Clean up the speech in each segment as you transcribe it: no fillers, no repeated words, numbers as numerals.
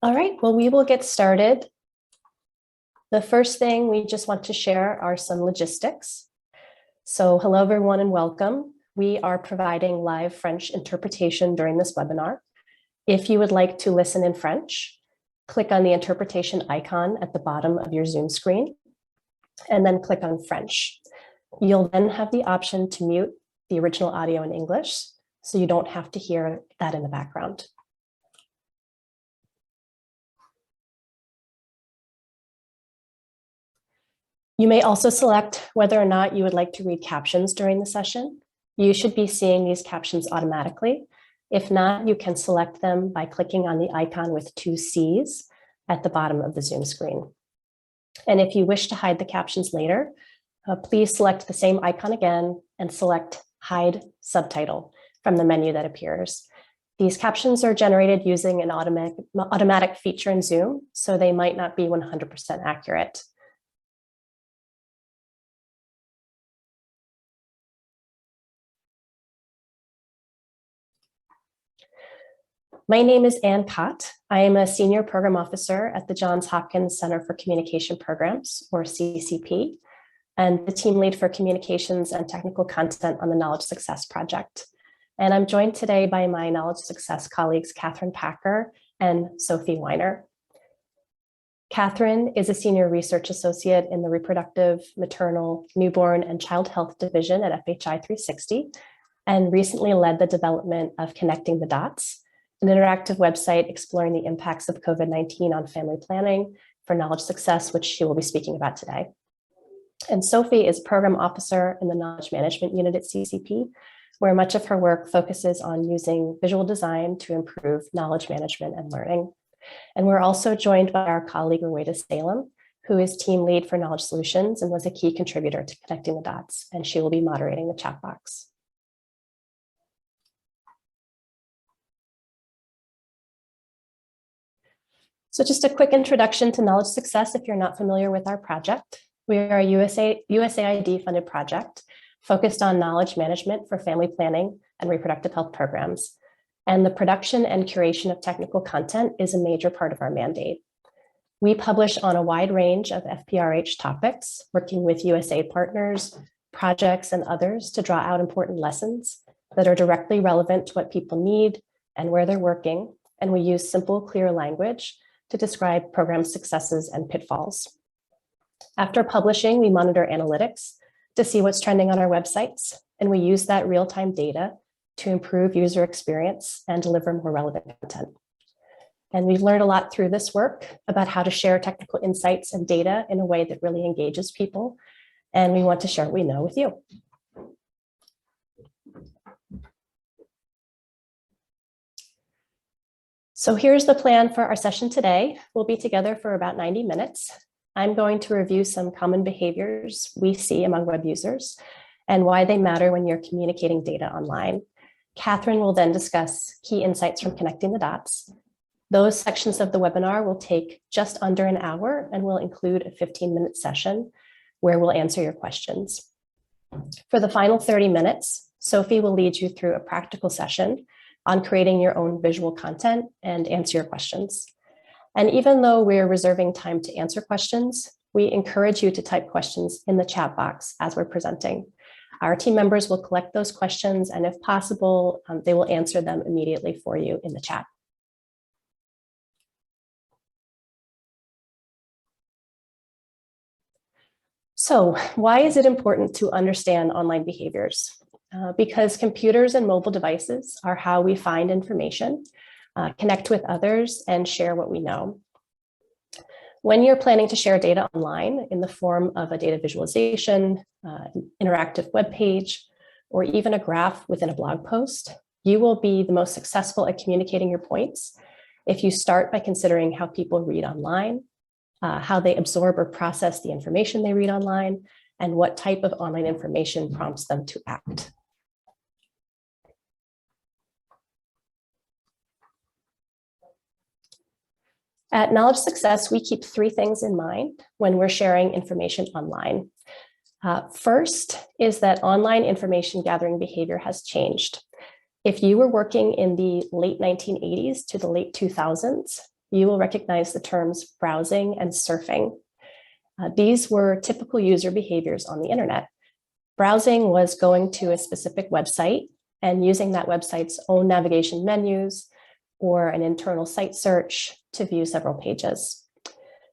All right, well, we will get started. The first thing we just want to share are some logistics. So hello, everyone, and welcome. We are providing live French interpretation during this webinar. If you would like to listen in French, click on the interpretation icon at the bottom of your Zoom screen, and then click on French. You'll then have the option to mute the original audio in English, so you don't have to hear that in the background. You may also select whether or not you would like to read captions during the session. You should be seeing these captions automatically. If not, you can select them by clicking on the icon with two C's at the bottom of the Zoom screen. And if you wish to hide the captions later, please select the same icon again and select Hide Subtitle from the menu that appears. These captions are generated using an automatic feature in Zoom, so they might not be 100% accurate. My name is Ann Cott. I am a Senior Program Officer at the Johns Hopkins Center for Communication Programs, or CCP, and the Team Lead for Communications and Technical Content on the Knowledge Success Project. And I'm joined today by my Knowledge Success colleagues, Catherine Packer and Sophie Weiner. Catherine is a Senior Research Associate in the Reproductive, Maternal, Newborn, and Child Health Division at FHI 360, and recently led the development of Connecting the Dots, an interactive website exploring the impacts of COVID-19 on family planning for knowledge success, which she will be speaking about today. And Sophie is Program Officer in the Knowledge Management Unit at CCP, where much of her work focuses on using visual design to improve knowledge management and learning. And we're also joined by our colleague, Rowena Salem, who is Team Lead for Knowledge Solutions and was a key contributor to Connecting the Dots, and she will be moderating the chat box. So just a quick introduction to Knowledge Success if you're not familiar with our project. We are a USAID funded project focused on knowledge management for family planning and reproductive health programs. And the production and curation of technical content is a major part of our mandate. We publish on a wide range of FPRH topics, working with USAID partners, projects, and others to draw out important lessons that are directly relevant to what people need and where they're working. And we use simple, clear language to describe program successes and pitfalls. After publishing, we monitor analytics to see what's trending on our websites, and we use that real-time data to improve user experience and deliver more relevant content. And we've learned a lot through this work about how to share technical insights and data in a way that really engages people, and we want to share what we know with you. So here's the plan for our session today. We'll be together for about 90 minutes. I'm going to review some common behaviors we see among web users and why they matter when you're communicating data online. Catherine will then discuss key insights from Connecting the Dots. Those sections of the webinar will take just under an hour and will include a 15-minute session where we'll answer your questions. For the final 30 minutes, Sophie will lead you through a practical session on creating your own visual content and answer your questions. And even though we're reserving time to answer questions, we encourage you to type questions in the chat box as we're presenting. Our team members will collect those questions, and if possible, they will answer them immediately for you in the chat. So why is it important to understand online behaviors? Because computers and mobile devices are how we find information, connect with others, and share what we know. When you're planning to share data online in the form of a data visualization, interactive web page, or even a graph within a blog post, you will be the most successful at communicating your points if you start by considering how people read online, how they absorb or process the information they read online, and what type of online information prompts them to act. At Knowledge Success, we keep three things in mind when we're sharing information online. First is that online information gathering behavior has changed. If you were working in the late 1980s to the late 2000s, you will recognize the terms browsing and surfing. These were typical user behaviors on the internet. Browsing was going to a specific website and using that website's own navigation menus or an internal site search to view several pages.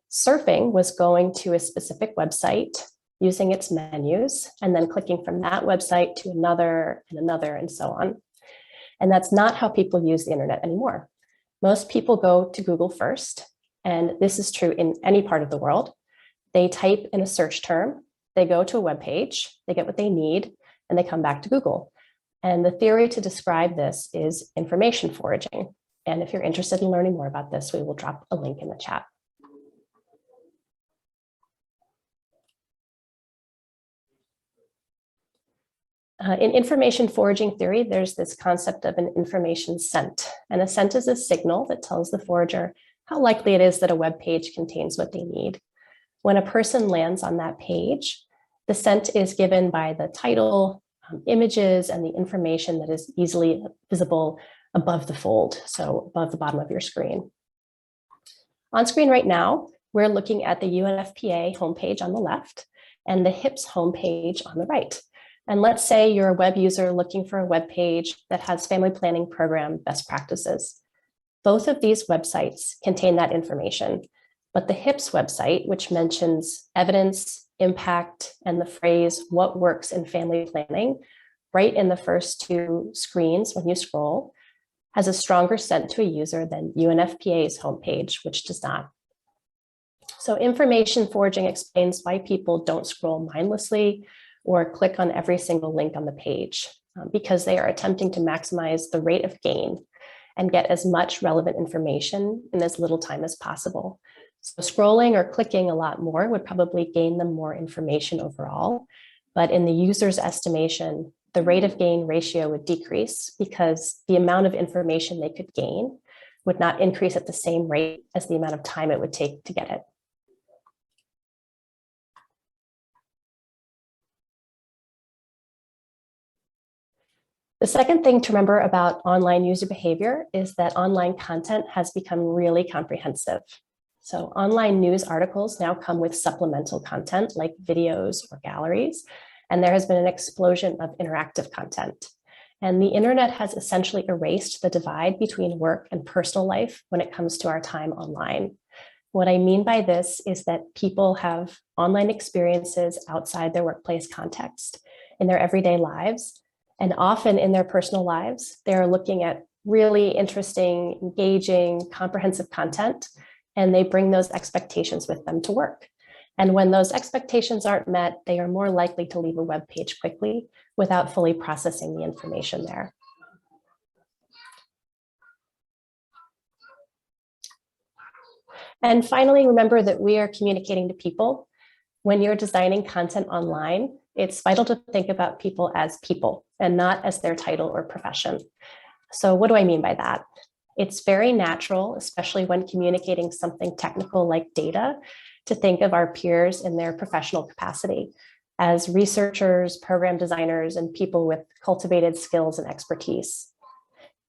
Surfing was going to a specific website using its menus and then clicking from that website to another and so on. And that's not how people use the internet anymore. Most people go to Google first, and this is true in any part of the world. They type in a search term, they go to a web page, they get what they need, and they come back to Google. And the theory to describe this is information foraging. And if you're interested in learning more about this, we will drop a link in the chat. In information foraging theory, there's this concept of an information scent. And a scent is a signal that tells the forager how likely it is that a web page contains what they need. When a person lands on that page, the scent is given by the title, images, and the information that is easily visible above the fold, so above the bottom of your screen. On screen right now, we're looking at the UNFPA homepage on the left and the HIPS homepage on the right. And let's say you're a web user looking for a web page that has family planning program best practices. Both of these websites contain that information, but the HIPS website, which mentions evidence, impact, and the phrase, what works in family planning, right in the first two screens when you scroll, has a stronger scent to a user than UNFPA's homepage, which does not. So information foraging explains why people don't scroll mindlessly or click on every single link on the page, because they are attempting to maximize the rate of gain and get as much relevant information in as little time as possible. So scrolling or clicking a lot more would probably gain them more information overall, but in the user's estimation, the rate of gain ratio would decrease because the amount of information they could gain would not increase at the same rate as the amount of time it would take to get it. The second thing to remember about online user behavior is that online content has become really comprehensive. So online news articles now come with supplemental content like videos or galleries, and there has been an explosion of interactive content. And the internet has essentially erased the divide between work and personal life when it comes to our time online. What I mean by this is that people have online experiences outside their workplace context in their everyday lives. And often in their personal lives, they're looking at really interesting, engaging, comprehensive content, and they bring those expectations with them to work. And when those expectations aren't met, they are more likely to leave a web page quickly without fully processing the information there. And finally, remember that we are communicating to people. When you're designing content online, it's vital to think about people and not as their title or profession. So what do I mean by that? It's very natural, especially when communicating something technical like data, to think of our peers in their professional capacity as researchers, program designers, and people with cultivated skills and expertise.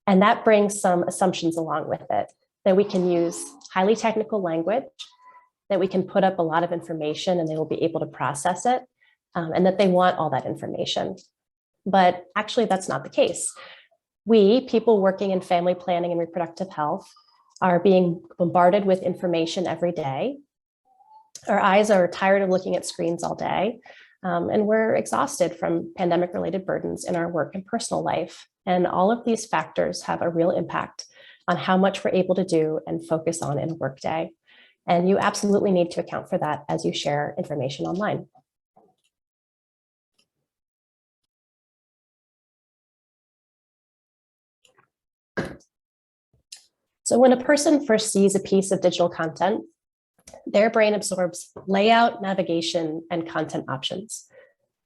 And that brings some assumptions along with it, that we can use highly technical language, that we can put up a lot of information and they will be able to process it, and that they want all that information. But actually, that's not the case. We, people working in family planning and reproductive health, are being bombarded with information every day. Our eyes are tired of looking at screens all day, and we're exhausted from pandemic-related burdens in our work and personal life. And all of these factors have a real impact on how much we're able to do and focus on in a workday. And you absolutely need to account for that as you share information online. So when a person first sees a piece of digital content, their brain absorbs layout, navigation, and content options.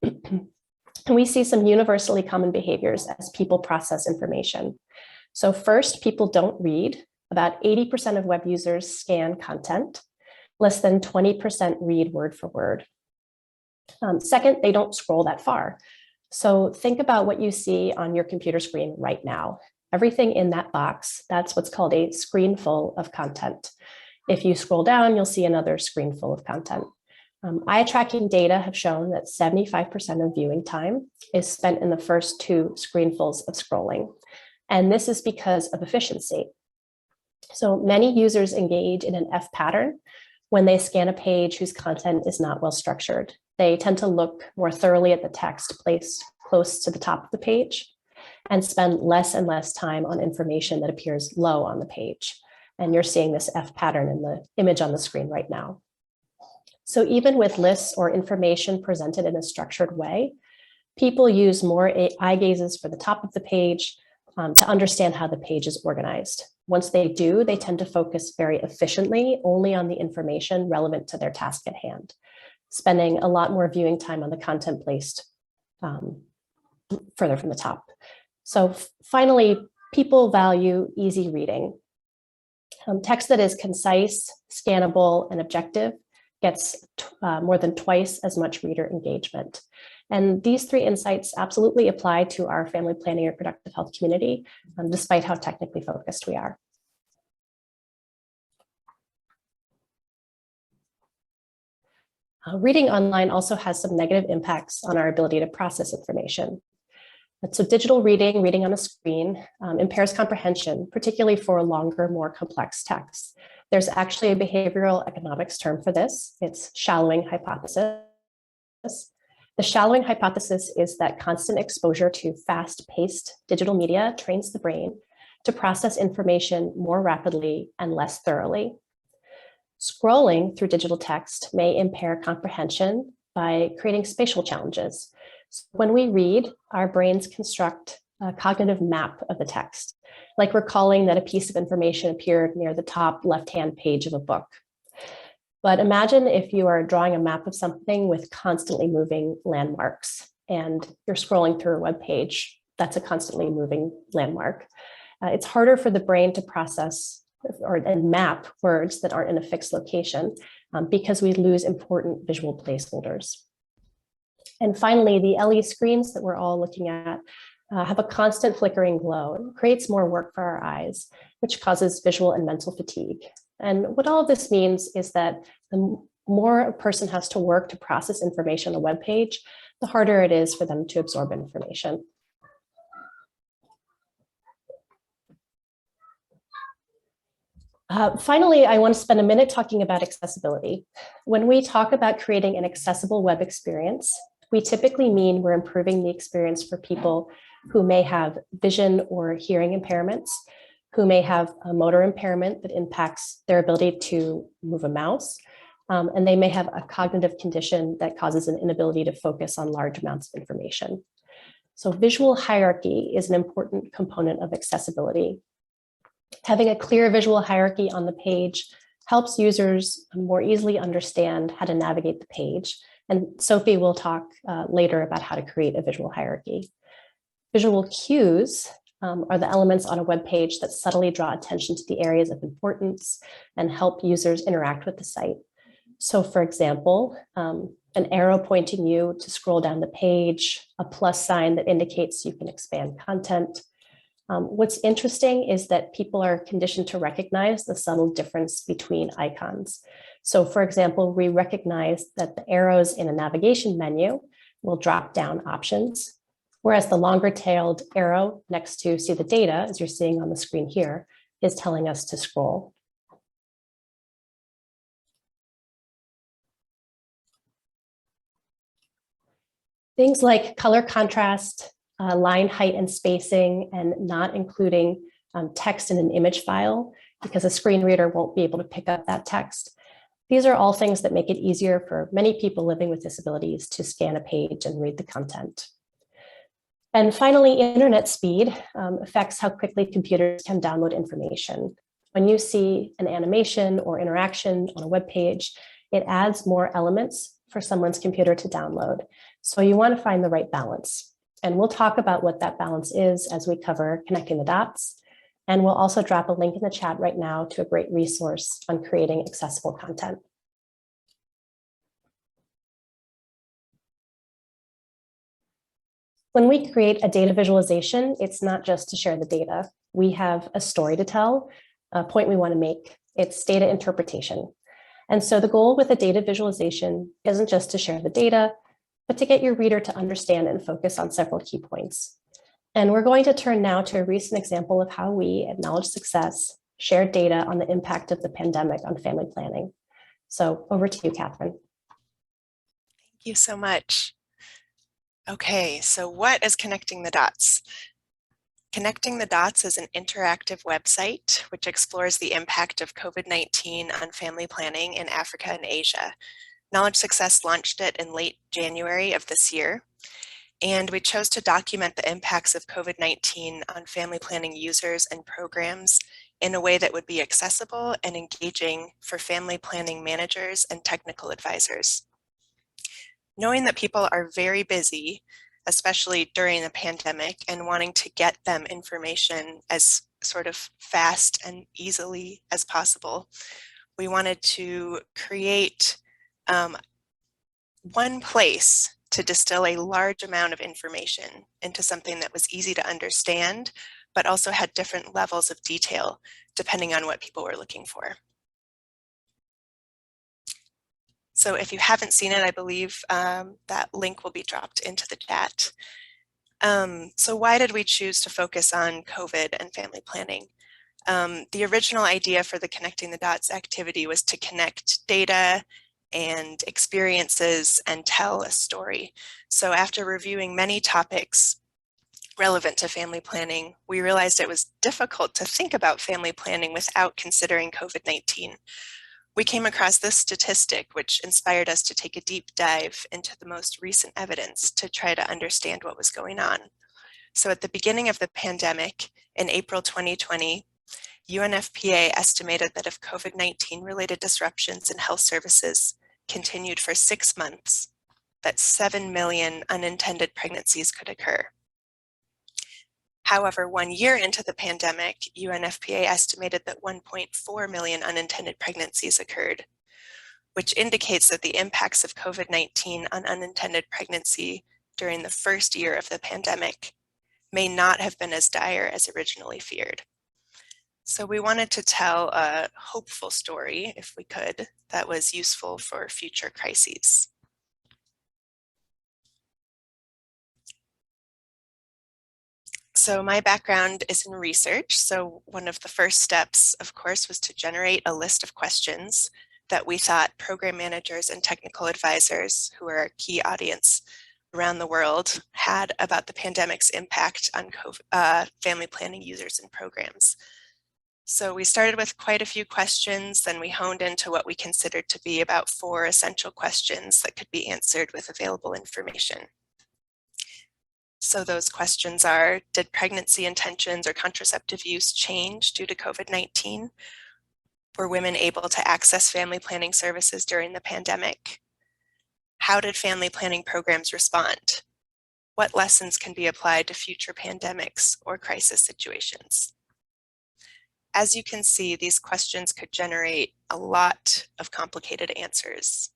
And we see some universally common behaviors as people process information. So first, people don't read. About 80% of web users scan content. Less than 20% read word for word. Second, they don't scroll that far. So think about what you see on your computer screen right now. everything in that box, that's what's called a screen full of content. If you scroll down, you'll see another screen full of content. Eye tracking data have shown that 75% of viewing time is spent in the first 2 screenfuls of scrolling. And this is because of efficiency. So many users engage in an F pattern when they scan a page whose content is not well structured. They tend to look more thoroughly at the text placed close to the top of the page and spend less and less time on information that appears low on the page. And you're seeing this F pattern in the image on the screen right now. So even with lists or information presented in a structured way, people use more eye gazes for the top of the page to understand how the page is organized. Once they do, they tend to focus very efficiently only on the information relevant to their task at hand, spending a lot more viewing time on the content placed further from the top. So finally, people value easy reading. Text that is concise, scannable, and objective gets more than twice as much reader engagement. And these 3 insights absolutely apply to our family planning or reproductive health community, despite how technically focused we are. Reading online also has some negative impacts on our ability to process information. So digital reading, reading on a screen, impairs comprehension, particularly for longer, more complex texts. There's actually a behavioral economics term for this. It's shallowing hypothesis. The shallowing hypothesis is that constant exposure to fast-paced digital media trains the brain to process information more rapidly and less thoroughly. Scrolling through digital text may impair comprehension by creating spatial challenges. So when we read, our brains construct a cognitive map of the text, like recalling that a piece of information appeared near the top left-hand page of a book. But imagine if you are drawing a map of something with constantly moving landmarks and you're scrolling through a web page, that's a constantly moving landmark. It's harder for the brain to process and map words that aren't in a fixed location because we lose important visual placeholders. And finally, the LE screens that we're all looking at have a constant flickering glow and creates more work for our eyes, which causes visual and mental fatigue. And what all of this means is that the more a person has to work to process information on a web page, the harder it is for them to absorb information. Finally, I want to spend a minute talking about accessibility. When we talk about creating an accessible web experience, we typically mean we're improving the experience for people who may have vision or hearing impairments, who may have a motor impairment that impacts their ability to move a mouse, and they may have a cognitive condition that causes an inability to focus on large amounts of information. So visual hierarchy is an important component of accessibility. Having a clear visual hierarchy on the page helps users more easily understand how to navigate the page. And Sophie will talk later about how to create a visual hierarchy. Visual cues are the elements on a web page that subtly draw attention to the areas of importance and help users interact with the site. So for example, an arrow pointing you to scroll down the page, a plus sign that indicates you can expand content. What's interesting is that people are conditioned to recognize the subtle difference between icons. So for example, we recognize that the arrows in a navigation menu will drop down options, whereas the longer tailed arrow next to see the data, as you're seeing on the screen here, is telling us to scroll. Things like color contrast, line height and spacing, and not including text in an image file because a screen reader won't be able to pick up that text. These are all things that make it easier for many people living with disabilities to scan a page and read the content. And finally, internet speed affects how quickly computers can download information. When you see an animation or interaction on a web page, it adds more elements for someone's computer to download. So you want to find the right balance. And we'll talk about what that balance is as we cover connecting the dots. And we'll also drop a link in the chat right now to a great resource on creating accessible content. When we create a data visualization, it's not just to share the data. we have a story to tell, a point we want to make. It's data interpretation. And so the goal with a data visualization isn't just to share the data, but to get your reader to understand and focus on several key points. And we're going to turn now to a recent example of how we at Knowledge Success shared data on the impact of the pandemic on family planning. So over to you, Catherine. Thank you so much. Okay, so what is Connecting the Dots? Connecting the Dots is an interactive website which explores the impact of COVID-19 on family planning in Africa and Asia. Knowledge Success launched it in late January of this year, and we chose to document the impacts of COVID-19 on family planning users and programs in a way that would be accessible and engaging for family planning managers and technical advisors. Knowing that people are very busy, especially during the pandemic, and wanting to get them information as sort of fast and easily as possible, we wanted to create one place to distill a large amount of information into something that was easy to understand, but also had different levels of detail depending on what people were looking for. So if you haven't seen it, I believe that link will be dropped into the chat. So why did we choose to focus on COVID and family planning? The original idea for the Connecting the Dots activity was to connect data and experiences and tell a story. So after reviewing many topics relevant to family planning, we realized it was difficult to think about family planning without considering COVID-19. We came across this statistic, which inspired us to take a deep dive into the most recent evidence to try to understand what was going on. So at the beginning of the pandemic, in April 2020, UNFPA estimated that if COVID-19 related disruptions in health services continued for 6 months, that 7 million unintended pregnancies could occur. However, 1 year into the pandemic, UNFPA estimated that 1.4 million unintended pregnancies occurred, which indicates that the impacts of COVID-19 on unintended pregnancy during the first year of the pandemic may not have been as dire as originally feared. So we wanted to tell a hopeful story, if we could, that was useful for future crises. So my background is in research. So one of the first steps, of course, was to generate a list of questions that we thought program managers and technical advisors, who are a key audience around the world, had about the pandemic's impact on family planning users and programs. So we started with quite a few questions, then we honed into what we considered to be about 4 essential questions that could be answered with available information. So those questions are, did pregnancy intentions or contraceptive use change due to COVID-19? Were women able to access family planning services during the pandemic? How did family planning programs respond? What lessons can be applied to future pandemics or crisis situations? As you can see, these questions could generate a lot of complicated answers.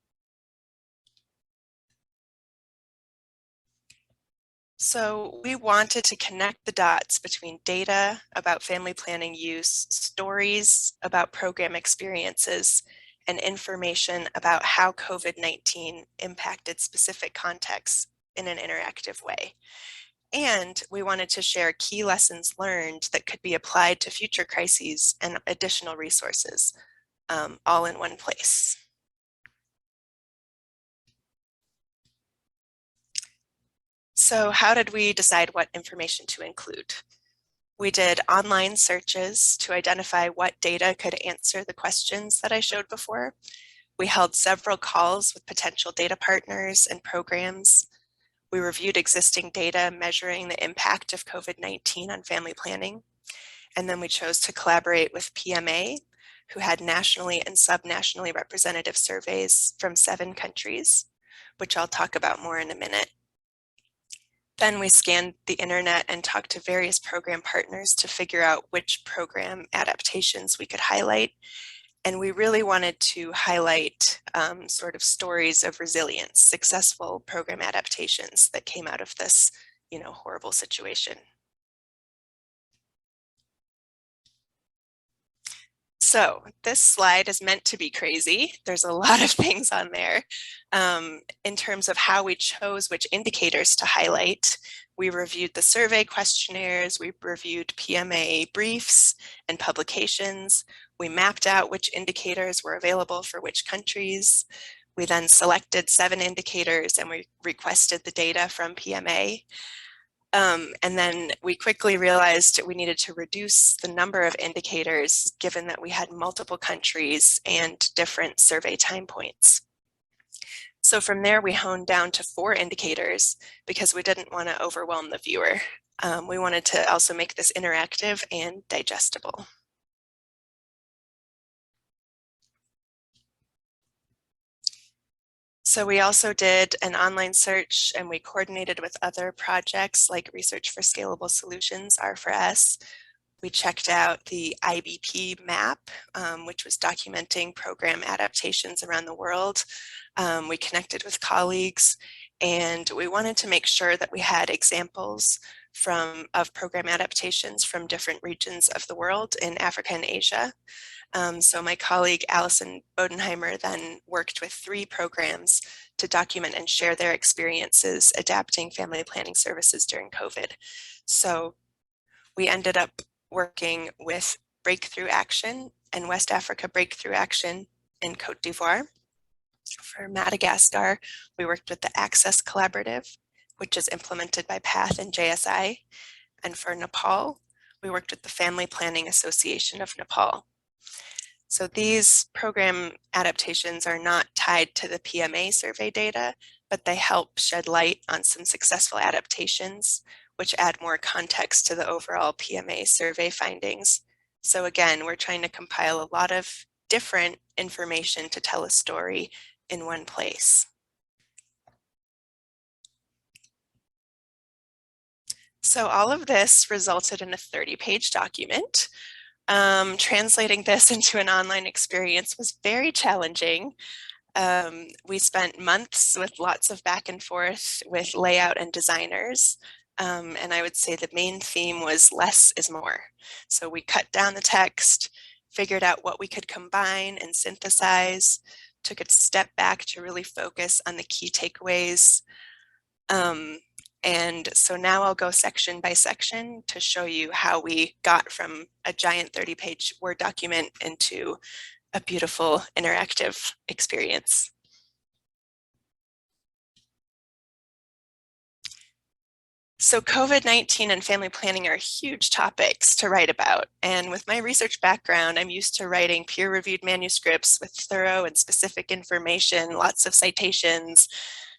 So we wanted to connect the dots between data about family planning use, stories about program experiences, and information about how COVID-19 impacted specific contexts in an interactive way. And we wanted to share key lessons learned that could be applied to future crises and additional resources, all in one place. So how did we decide what information to include? We did online searches to identify what data could answer the questions that I showed before. We held several calls with potential data partners and programs. We reviewed existing data measuring the impact of COVID-19 on family planning. And then we chose to collaborate with PMA, who had nationally and subnationally representative surveys from 7 countries, which I'll talk about more in a minute. Then we scanned the internet and talked to various program partners to figure out which program adaptations we could highlight. And we really wanted to highlight sort of stories of resilience, successful program adaptations that came out of this, horrible situation. So this slide is meant to be crazy. There's a lot of things on there. In terms of how we chose which indicators to highlight, we reviewed the survey questionnaires, we reviewed PMA briefs and publications. We mapped out which indicators were available for which countries. We then selected 7 indicators and we requested the data from PMA. And then we quickly realized we needed to reduce the number of indicators given that we had multiple countries and different survey time points. So from there, we honed down to 4 indicators because we didn't want to overwhelm the viewer. We wanted to also make this interactive and digestible. So we also did an online search and we coordinated with other projects like Research for Scalable Solutions, R4S. We checked out the IBP map, which was documenting program adaptations around the world. We connected with colleagues and we wanted to make sure that we had examples of program adaptations from different regions of the world in Africa and Asia. So my colleague Allison Bodenheimer then worked with 3 programs to document and share their experiences adapting family planning services during COVID. So we ended up working with Breakthrough Action and West Africa Breakthrough Action in Cote d'Ivoire. For Madagascar, we worked with the Access Collaborative, which is implemented by PATH and JSI. And for Nepal, we worked with the Family Planning Association of Nepal. So these program adaptations are not tied to the PMA survey data, but they help shed light on some successful adaptations, which add more context to the overall PMA survey findings. So again, we're trying to compile a lot of different information to tell a story in one place. So all of this resulted in a 30-page document. Translating this into an online experience was very challenging. We spent months with lots of back and forth with layout and designers. And I would say the main theme was less is more. So we cut down the text, figured out what we could combine and synthesize, took a step back to really focus on the key takeaways. And so now I'll go section by section to show you how we got from a giant 30-page Word document into a beautiful interactive experience. So COVID-19 and family planning are huge topics to write about. And with my research background, I'm used to writing peer-reviewed manuscripts with thorough and specific information, lots of citations.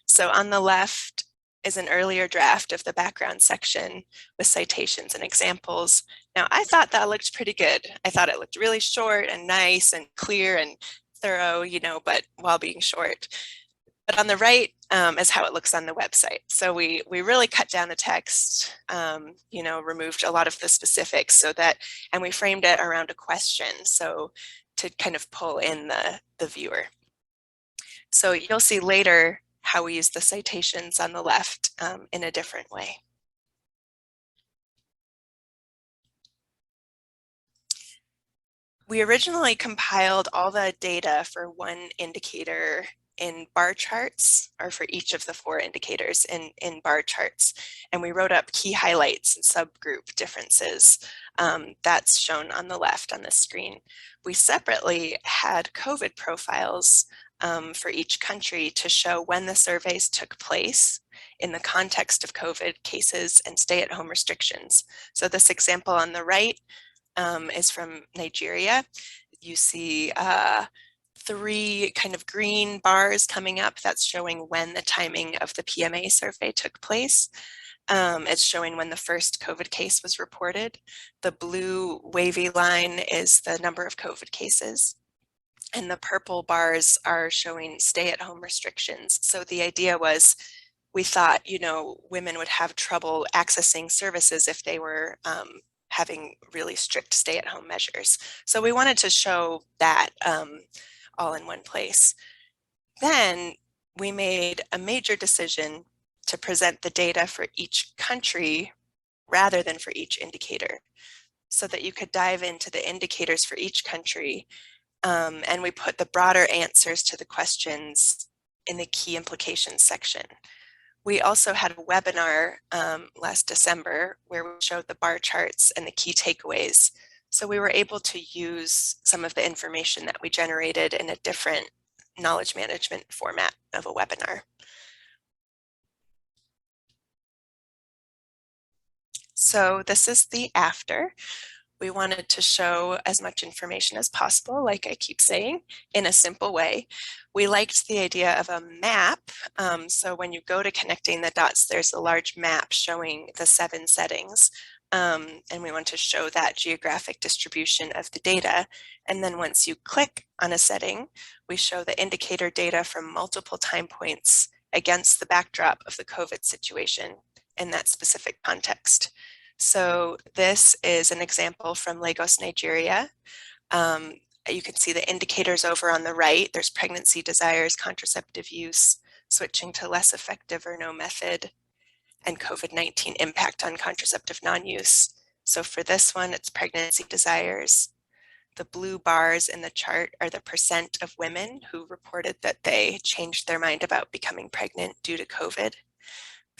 So on the left is an earlier draft of the background section with citations and examples. Now, I thought that looked pretty good. I thought it looked really short and nice and clear and thorough, but while being short. But on the right is how it looks on the website. So we really cut down the text, removed a lot of the specifics and we framed it around a question. So to kind of pull in the viewer. So you'll see later how we use the citations on the left in a different way. We originally compiled all the data for one indicator in bar charts, or for each of the 4 indicators in bar charts. And we wrote up key highlights and subgroup differences. That's shown on the left on the screen. We separately had COVID profiles for each country to show when the surveys took place in the context of COVID cases and stay-at-home restrictions. So this example on the right is from Nigeria. You see 3 kind of green bars coming up. That's showing when the timing of the PMA survey took place. It's showing when the first COVID case was reported. The blue wavy line is the number of COVID cases. And the purple bars are showing stay-at-home restrictions. So the idea was, we thought, women would have trouble accessing services if they were having really strict stay-at-home measures. So we wanted to show that all in one place. Then we made a major decision to present the data for each country rather than for each indicator. so that you could dive into the indicators for each country. And we put the broader answers to the questions in the key implications section. We also had a webinar last December where we showed the bar charts and the key takeaways. So we were able to use some of the information that we generated in a different knowledge management format of a webinar. So this is the after. We wanted to show as much information as possible, like I keep saying, in a simple way. We liked the idea of a map. So when you go to connecting the dots, there's a large map showing the 7 settings. And we want to show that geographic distribution of the data. And then once you click on a setting, we show the indicator data from multiple time points against the backdrop of the COVID situation in that specific context. So this is an example from Lagos, Nigeria. You can see the indicators over on the right. There's pregnancy desires, contraceptive use, switching to less effective or no method, and COVID-19 impact on contraceptive non-use. So for this one, it's pregnancy desires. The blue bars in the chart are the percent of women who reported that they changed their mind about becoming pregnant due to COVID.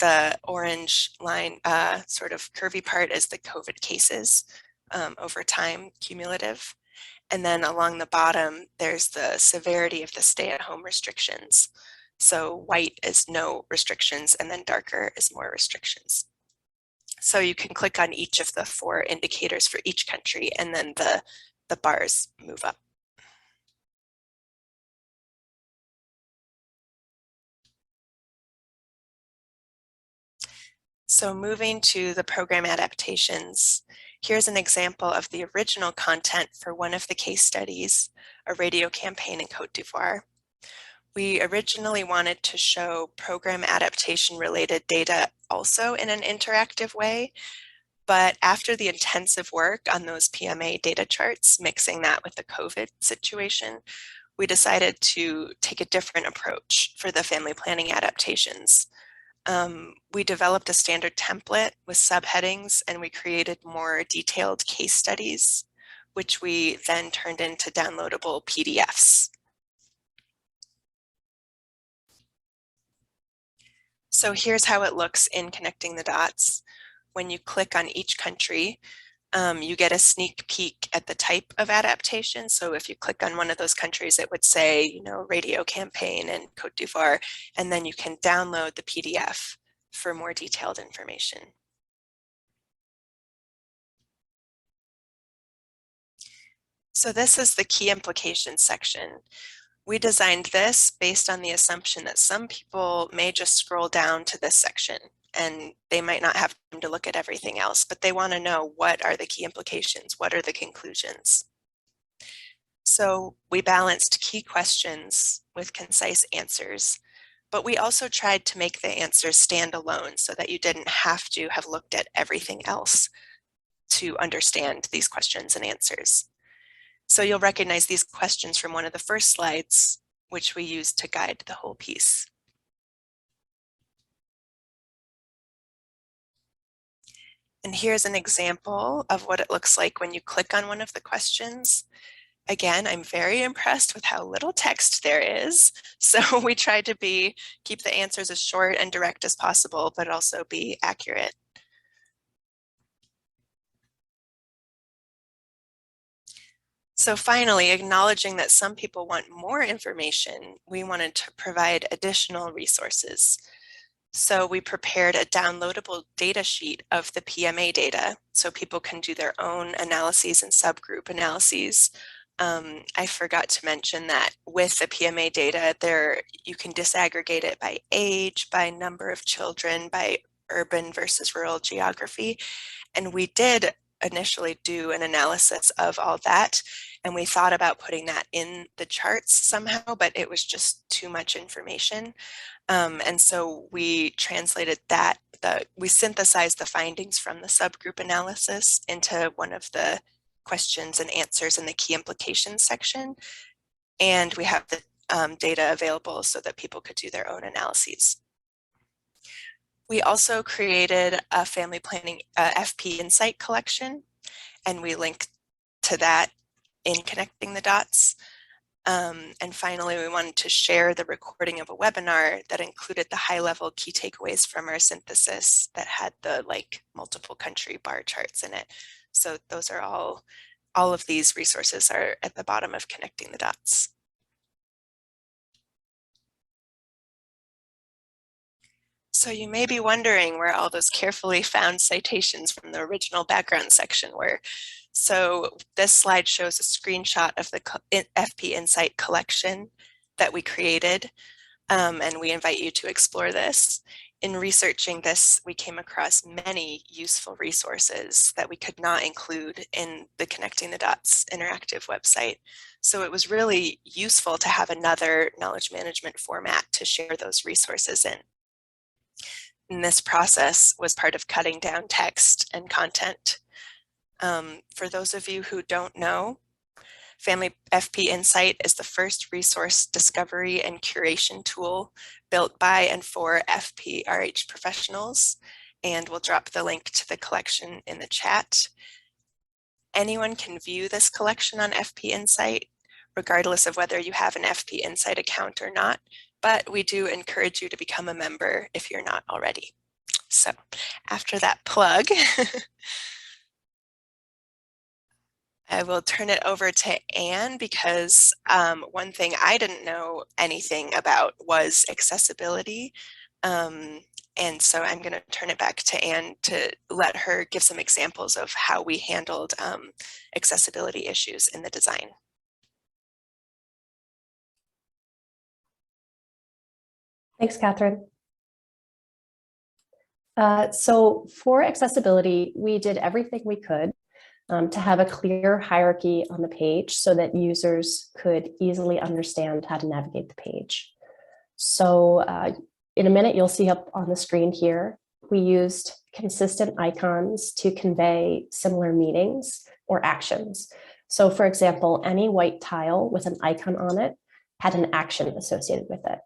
The orange line, sort of curvy part, is the COVID cases over time, cumulative. And then along the bottom, there's the severity of the stay-at-home restrictions. So white is no restrictions, and then darker is more restrictions. So you can click on each of the 4 indicators for each country, and then the bars move up. So moving to the program adaptations, here's an example of the original content for one of the case studies, a radio campaign in Côte d'Ivoire. We originally wanted to show program adaptation related data also in an interactive way, but after the intensive work on those PMA data charts, mixing that with the COVID situation, we decided to take a different approach for the family planning adaptations. We developed a standard template with subheadings, and we created more detailed case studies, which we then turned into downloadable PDFs. So here's how it looks in connecting the dots. When you click on each country, you get a sneak peek at the type of adaptation. So if you click on one of those countries, it would say, you know, radio campaign in Côte d'Ivoire, and then you can download the PDF for more detailed information. So this is the key implications section. We designed this based on the assumption that some people may just scroll down to this section and they might not have time to look at everything else, but they want to know, what are the key implications? What are the conclusions? So we balanced key questions with concise answers, but we also tried to make the answers stand alone so that you didn't have to have looked at everything else to understand these questions and answers. So you'll recognize these questions from one of the first slides, which we used to guide the whole piece. And here's an example of what it looks like when you click on one of the questions. Again, I'm very impressed with how little text there is. So we tried to keep the answers as short and direct as possible, but also be accurate. So finally, acknowledging that some people want more information, we wanted to provide additional resources. So we prepared a downloadable data sheet of the PMA data so people can do their own analyses and subgroup analyses. I forgot to mention that with the PMA data, you can disaggregate it by age, by number of children, by urban versus rural geography. And we did initially do an analysis of all that, and we thought about putting that in the charts somehow, but it was just too much information. And so we translated that, we synthesized the findings from the subgroup analysis into one of the questions and answers in the key implications section. And we have the data available so that people could do their own analyses. We also created a family planning FP Insight collection, and we link to that in connecting the dots. And finally, we wanted to share the recording of a webinar that included the high-level key takeaways from our synthesis that had the multiple country bar charts in it. So those are all of these resources are at the bottom of connecting the dots. So you may be wondering where all those carefully found citations from the original background section were. So this slide shows a screenshot of the FP Insight collection that we created, and we invite you to explore this. In researching this, we came across many useful resources that we could not include in the Connecting the Dots interactive website. So it was really useful to have another knowledge management format to share those resources in. And this process was part of cutting down text and content. For those of you who don't know, Family FP Insight is the first resource discovery and curation tool built by and for FP-RH professionals, and we'll drop the link to the collection in the chat. Anyone can view this collection on FP Insight, regardless of whether you have an FP Insight account or not, but we do encourage you to become a member if you're not already. So after that plug, I will turn it over to Anne because one thing I didn't know anything about was accessibility. And so I'm going to turn it back to Anne to let her give some examples of how we handled accessibility issues in the design. Thanks, Catherine. So for accessibility, we did everything we could to have a clear hierarchy on the page so that users could easily understand how to navigate the page. So in a minute, you'll see up on the screen here, we used consistent icons to convey similar meanings or actions. So for example, any white tile with an icon on it had an action associated with it.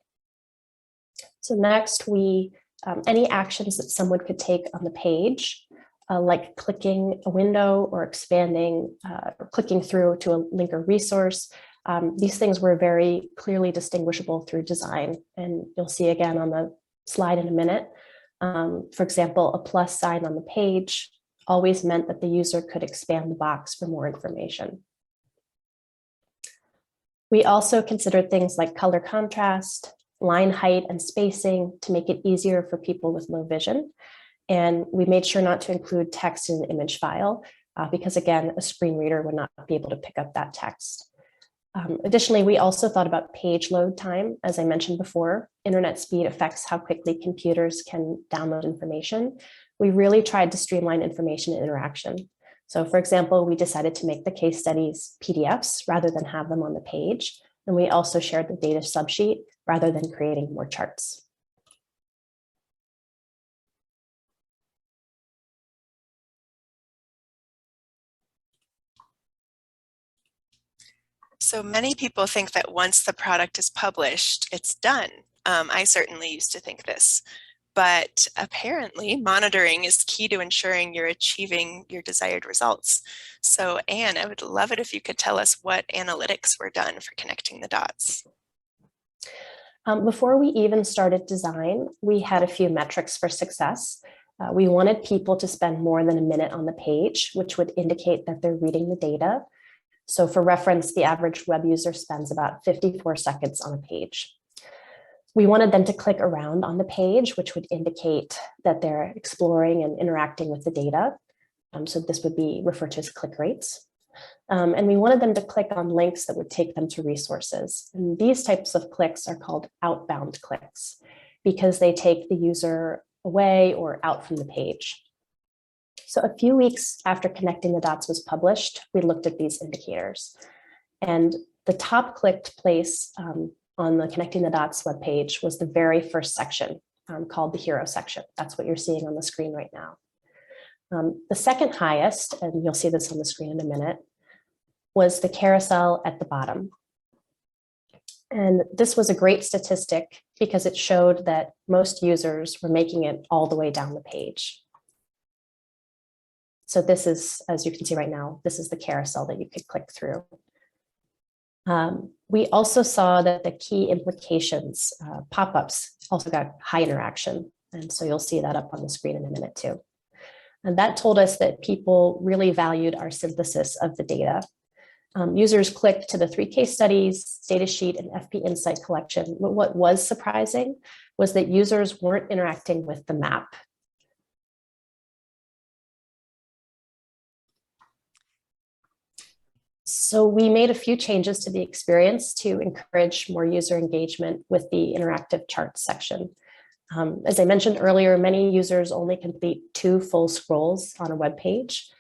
So next, any actions that someone could take on the page, like clicking a window or expanding or clicking through to a link or resource. These things were very clearly distinguishable through design. And you'll see again on the slide in a minute. For example, a plus sign on the page always meant that the user could expand the box for more information. We also considered things like color contrast, line height and spacing to make it easier for people with low vision. And we made sure not to include text in an image file because again, a screen reader would not be able to pick up that text. Additionally, we also thought about page load time. As I mentioned before, internet speed affects how quickly computers can download information. We really tried to streamline information and interaction. So for example, we decided to make the case studies PDFs rather than have them on the page. And we also shared the data subsheet rather than creating more charts. So many people think that once the product is published, it's done. I certainly used to think this, but apparently monitoring is key to ensuring you're achieving your desired results. So Anne, I would love it if you could tell us what analytics were done for connecting the dots. Before we even started design, we had a few metrics for success. We wanted people to spend more than a minute on the page, which would indicate that they're reading the data. So for reference, the average web user spends about 54 seconds on a page. We wanted them to click around on the page, which would indicate that they're exploring and interacting with the data. So this would be referred to as click rates. And we wanted them to click on links that would take them to resources. And these types of clicks are called outbound clicks because they take the user away or out from the page. So a few weeks after Connecting the Dots was published, we looked at these indicators. And the top clicked place on the Connecting the Dots webpage was the very first section called the Hero section. That's what you're seeing on the screen right now. The second highest, and you'll see this on the screen in a minute, was the carousel at the bottom. And this was a great statistic because it showed that most users were making it all the way down the page. So this is, as you can see right now, this is the carousel that you could click through. We also saw that the key implications pop-ups also got high interaction. And so you'll see that up on the screen in a minute too. And that told us that people really valued our synthesis of the data. Users clicked to the 3 case studies, data sheet, and FP Insight collection. But what was surprising was that users weren't interacting with the map. So we made a few changes to the experience to encourage more user engagement with the interactive charts section. As I mentioned earlier, many users only complete 2 full scrolls on a web page.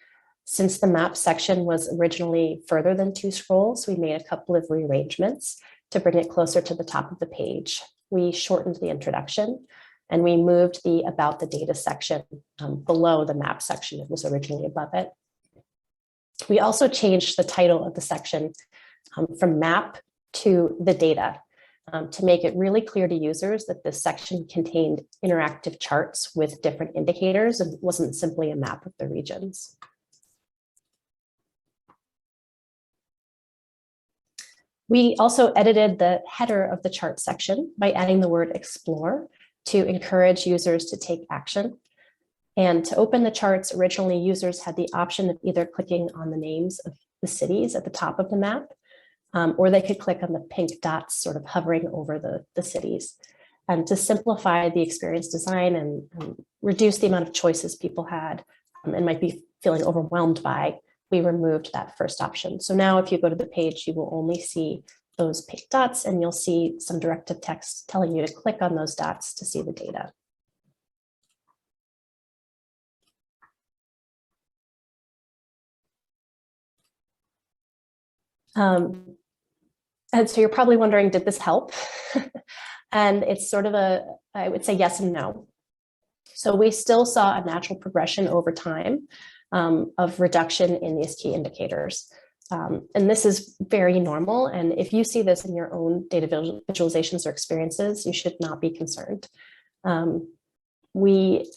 Since the map section was originally further than 2 scrolls, we made a couple of rearrangements to bring it closer to the top of the page. We shortened the introduction and we moved the about the data section below the map section that was originally above it. We also changed the title of the section from map to the data to make it really clear to users that this section contained interactive charts with different indicators and wasn't simply a map of the regions. We also edited the header of the chart section by adding the word explore to encourage users to take action. And to open the charts, originally users had the option of either clicking on the names of the cities at the top of the map, or they could click on the pink dots sort of hovering over the cities. And to simplify the experience design and reduce the amount of choices people had and might be feeling overwhelmed by, we removed that first option. So now if you go to the page, you will only see those pink dots and you'll see some directive text telling you to click on those dots to see the data. And so you're probably wondering, did this help? And it's sort of I would say yes and no. So we still saw a natural progression over time of reduction in these key indicators. And this is very normal. And if you see this in your own data visualizations or experiences, you should not be concerned. We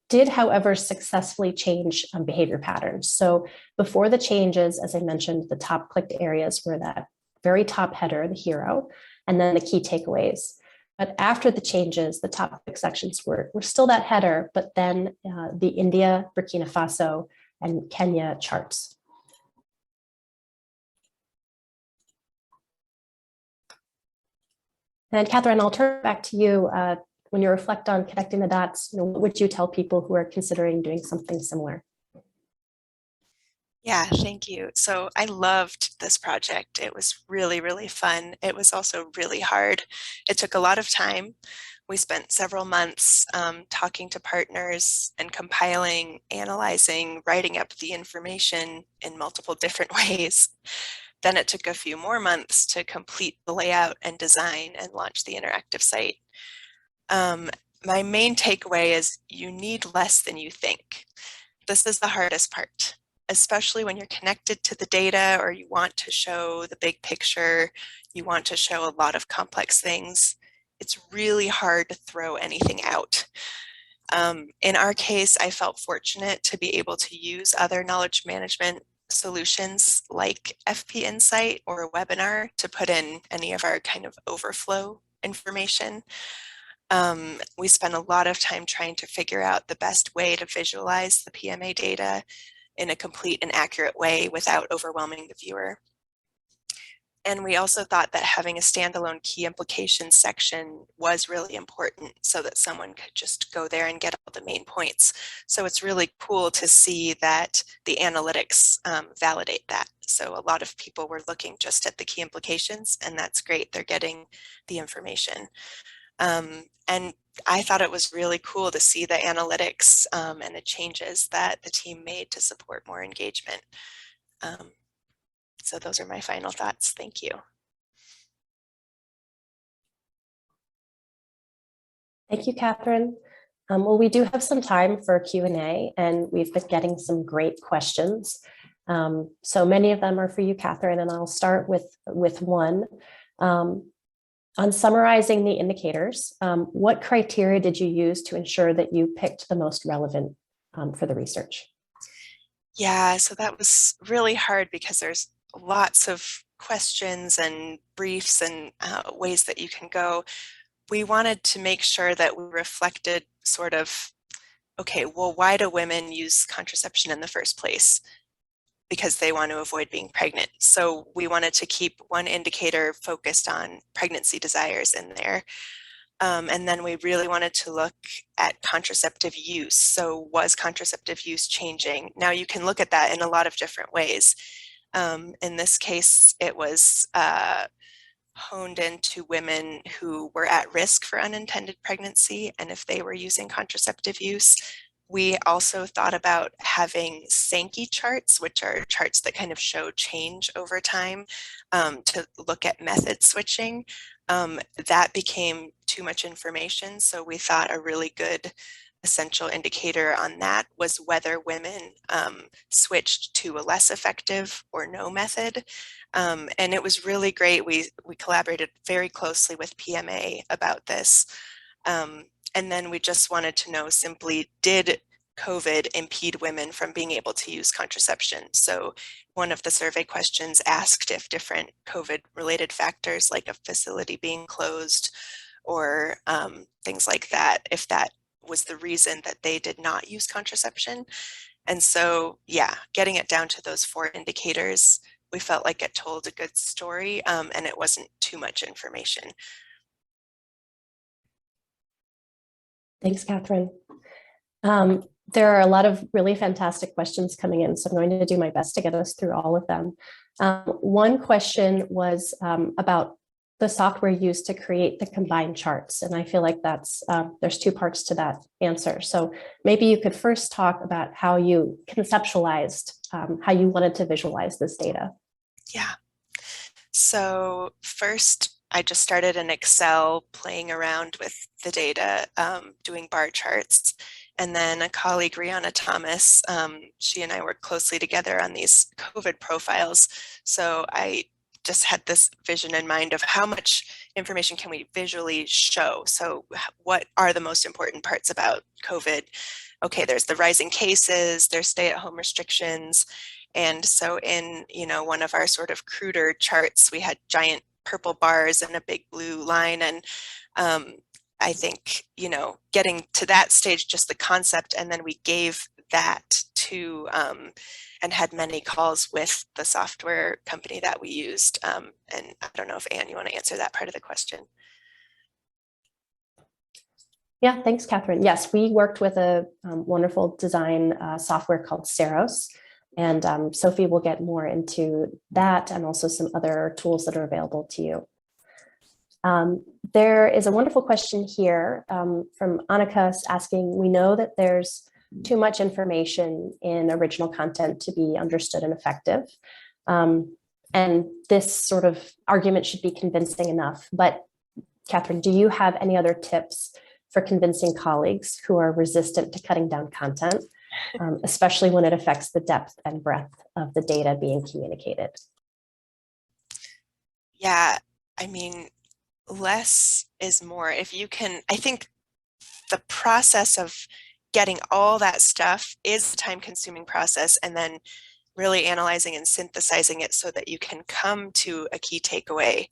did, however, successfully change behavior patterns. So before the changes, as I mentioned, the top clicked areas were that very top header, the hero, and then the key takeaways. But after the changes, the top click sections were still that header, but then the India, Burkina Faso, and Kenya charts. And Catherine, I'll turn back to you. When you reflect on connecting the dots, what would you tell people who are considering doing something similar? Yeah, thank you. So I loved this project. It was really, really fun. It was also really hard. It took a lot of time. We spent several months talking to partners and compiling, analyzing, writing up the information in multiple different ways. Then it took a few more months to complete the layout and design and launch the interactive site. My main takeaway is you need less than you think. This is the hardest part, especially when you're connected to the data or you want to show the big picture, you want to show a lot of complex things. It's really hard to throw anything out. In our case, I felt fortunate to be able to use other knowledge management solutions like FP Insight or a webinar to put in any of our kind of overflow information. We spent a lot of time trying to figure out the best way to visualize the PMA data in a complete and accurate way without overwhelming the viewer. And we also thought that having a standalone key implications section was really important so that someone could just go there and get all the main points. So it's really cool to see that the analytics validate that. So a lot of people were looking just at the key implications, and that's great. They're getting the information. And I thought it was really cool to see the analytics and the changes that the team made to support more engagement. So those are my final thoughts. Thank you. Thank you, Catherine. Well, we do have some time for Q&A, and we've been getting some great questions. So many of them are for you, Catherine, and I'll start with one. On summarizing the indicators, what criteria did you use to ensure that you picked the most relevant for the research? Yeah, so that was really hard because there's lots of questions and briefs and ways that you can go. We wanted to make sure that we reflected sort of, okay, well, why do women use contraception in the first place? Because they want to avoid being pregnant. So we wanted to keep one indicator focused on pregnancy desires in there. And then we really wanted to look at contraceptive use. So was contraceptive use changing? Now you can look at that in a lot of different ways. In this case, it was honed into women who were at risk for unintended pregnancy and if they were using contraceptive use. We also thought about having Sankey charts, which are charts that kind of show change over time, to look at method switching. That became too much information, so we thought a really good essential indicator on that was whether women switched to a less effective or no method. And it was really great. We collaborated very closely with PMA about this. And then we just wanted to know simply, did COVID impede women from being able to use contraception? So one of the survey questions asked if different COVID related factors like a facility being closed or things like that, if that was the reason that they did not use contraception. And so, yeah, getting it down to those 4 indicators, we felt like it told a good story and it wasn't too much information. Thanks, Catherine. There are a lot of really fantastic questions coming in, so I'm going to do my best to get us through all of them. One question was about the software used to create the combined charts, and I feel like that's there's 2 parts to that answer. So maybe you could first talk about how you conceptualized how you wanted to visualize this data. Yeah. So first, I just started in Excel playing around with the data, doing bar charts. And then a colleague, Rihanna Thomas, she and I worked closely together on these COVID profiles. So I just had this vision in mind of how much information can we visually show. So what are the most important parts about COVID? Okay, there's the rising cases, there's stay-at-home restrictions. And so in, one of our sort of cruder charts, we had giant purple bars and a big blue line. And I think, getting to that stage, just the concept, and then we gave that to and had many calls with the software company that we used. And I don't know if Anne, you want to answer that part of the question? Yeah, thanks, Catherine. Yes, we worked with a wonderful design software called Saros. And Sophie will get more into that and also some other tools that are available to you. There is a wonderful question here from Annika asking, we know that there's too much information in original content to be understood and effective. And this sort of argument should be convincing enough. But Catherine, do you have any other tips for convincing colleagues who are resistant to cutting down content, especially when it affects the depth and breadth of the data being communicated? Yeah, I mean, less is more. If you can, I think the process of getting all that stuff is a time-consuming process, and then really analyzing and synthesizing it so that you can come to a key takeaway.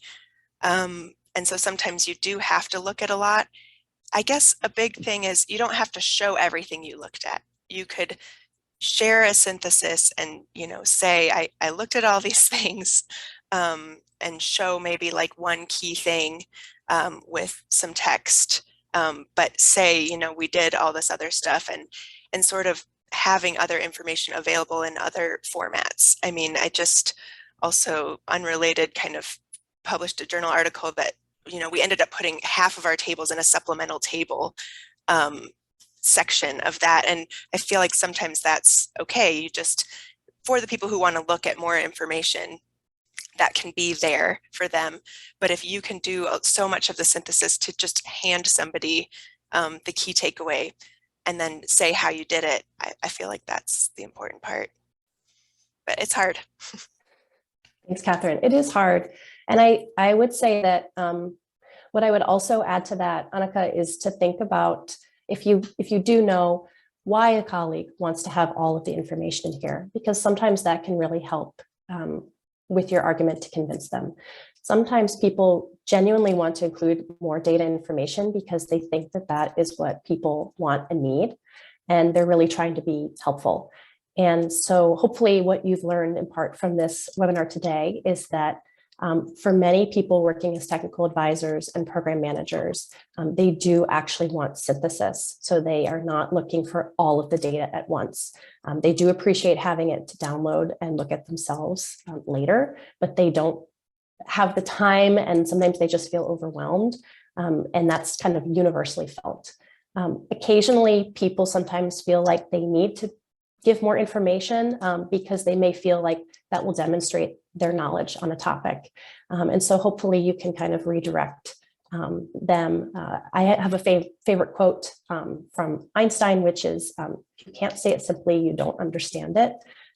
And so sometimes you do have to look at a lot. I guess a big thing is you don't have to show everything you looked at. You could share a synthesis and, say, I looked at all these things, and show maybe like one key thing with some text, but say, we did all this other stuff, and sort of having other information available in other formats. I mean, I just also, unrelated, kind of published a journal article that, we ended up putting half of our tables in a supplemental table section of that. And I feel like sometimes that's okay. You just, for the people who want to look at more information, that can be there for them. But if you can do so much of the synthesis to just hand somebody the key takeaway and then say how you did it, I feel like that's the important part. But it's hard. Thanks, Catherine. It is hard. And I would say that what I would also add to that, Annika, is to think about if you do know why a colleague wants to have all of the information in here, because sometimes that can really help with your argument to convince them. Sometimes people genuinely want to include more data information because they think that that is what people want and need, and they're really trying to be helpful. And so hopefully what you've learned in part from this webinar today is that for many people working as technical advisors and program managers, they do actually want synthesis. So they are not looking for all of the data at once. They do appreciate having it to download and look at themselves later, but they don't have the time, and sometimes they just feel overwhelmed. And that's kind of universally felt. Occasionally, people sometimes feel like they need to give more information because they may feel like that will demonstrate their knowledge on a topic. And so hopefully you can kind of redirect them. I have a favorite quote from Einstein, which is, if you can't say it simply, you don't understand it.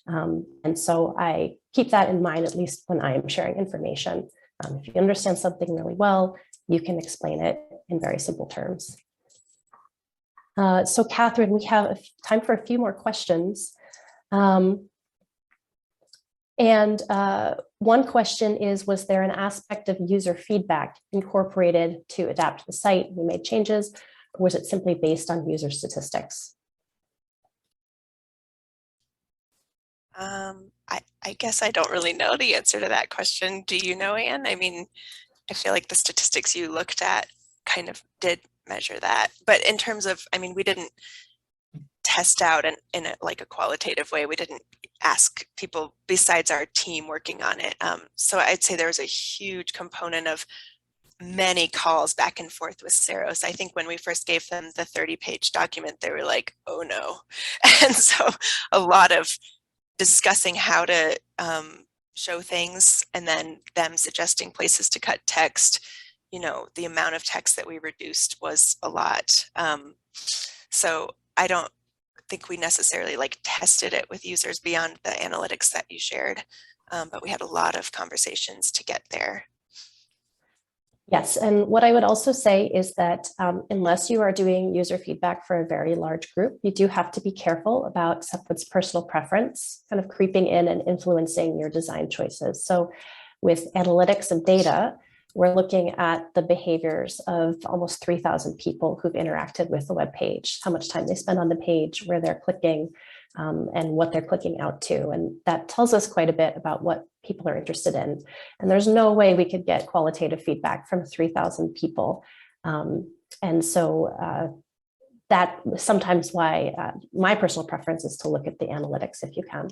And so I keep that in mind, at least when I am sharing information. If you understand something really well, you can explain it in very simple terms. So Catherine, we have time for a few more questions. One question is, was there an aspect of user feedback incorporated to adapt the site? We made changes, or was it simply based on user statistics? I guess I don't really know the answer to that question. Do you know, Anne? I mean, I feel like the statistics you looked at kind of did measure that. But in terms of, I mean, we didn't test out in like a qualitative way. We didn't ask people besides our team working on it. So I'd say there was a huge component of many calls back and forth with Saros. I think when we first gave them the 30-page document, they were like, oh no. And so a lot of discussing how to show things, and then them suggesting places to cut text. You know, the amount of text that we reduced was a lot. So I don't think we necessarily like tested it with users beyond the analytics that you shared, but we had a lot of conversations to get there. Yes, and what I would also say is that unless you are doing user feedback for a very large group, you do have to be careful about someone's personal preference kind of creeping in and influencing your design choices. So with analytics and data, we're looking at the behaviors of almost 3,000 people who've interacted with the web page, how much time they spend on the page, where they're clicking, and what they're clicking out to. And that tells us quite a bit about what people are interested in. And there's no way we could get qualitative feedback from 3,000 people. And so that sometimes why my personal preference is to look at the analytics if you can.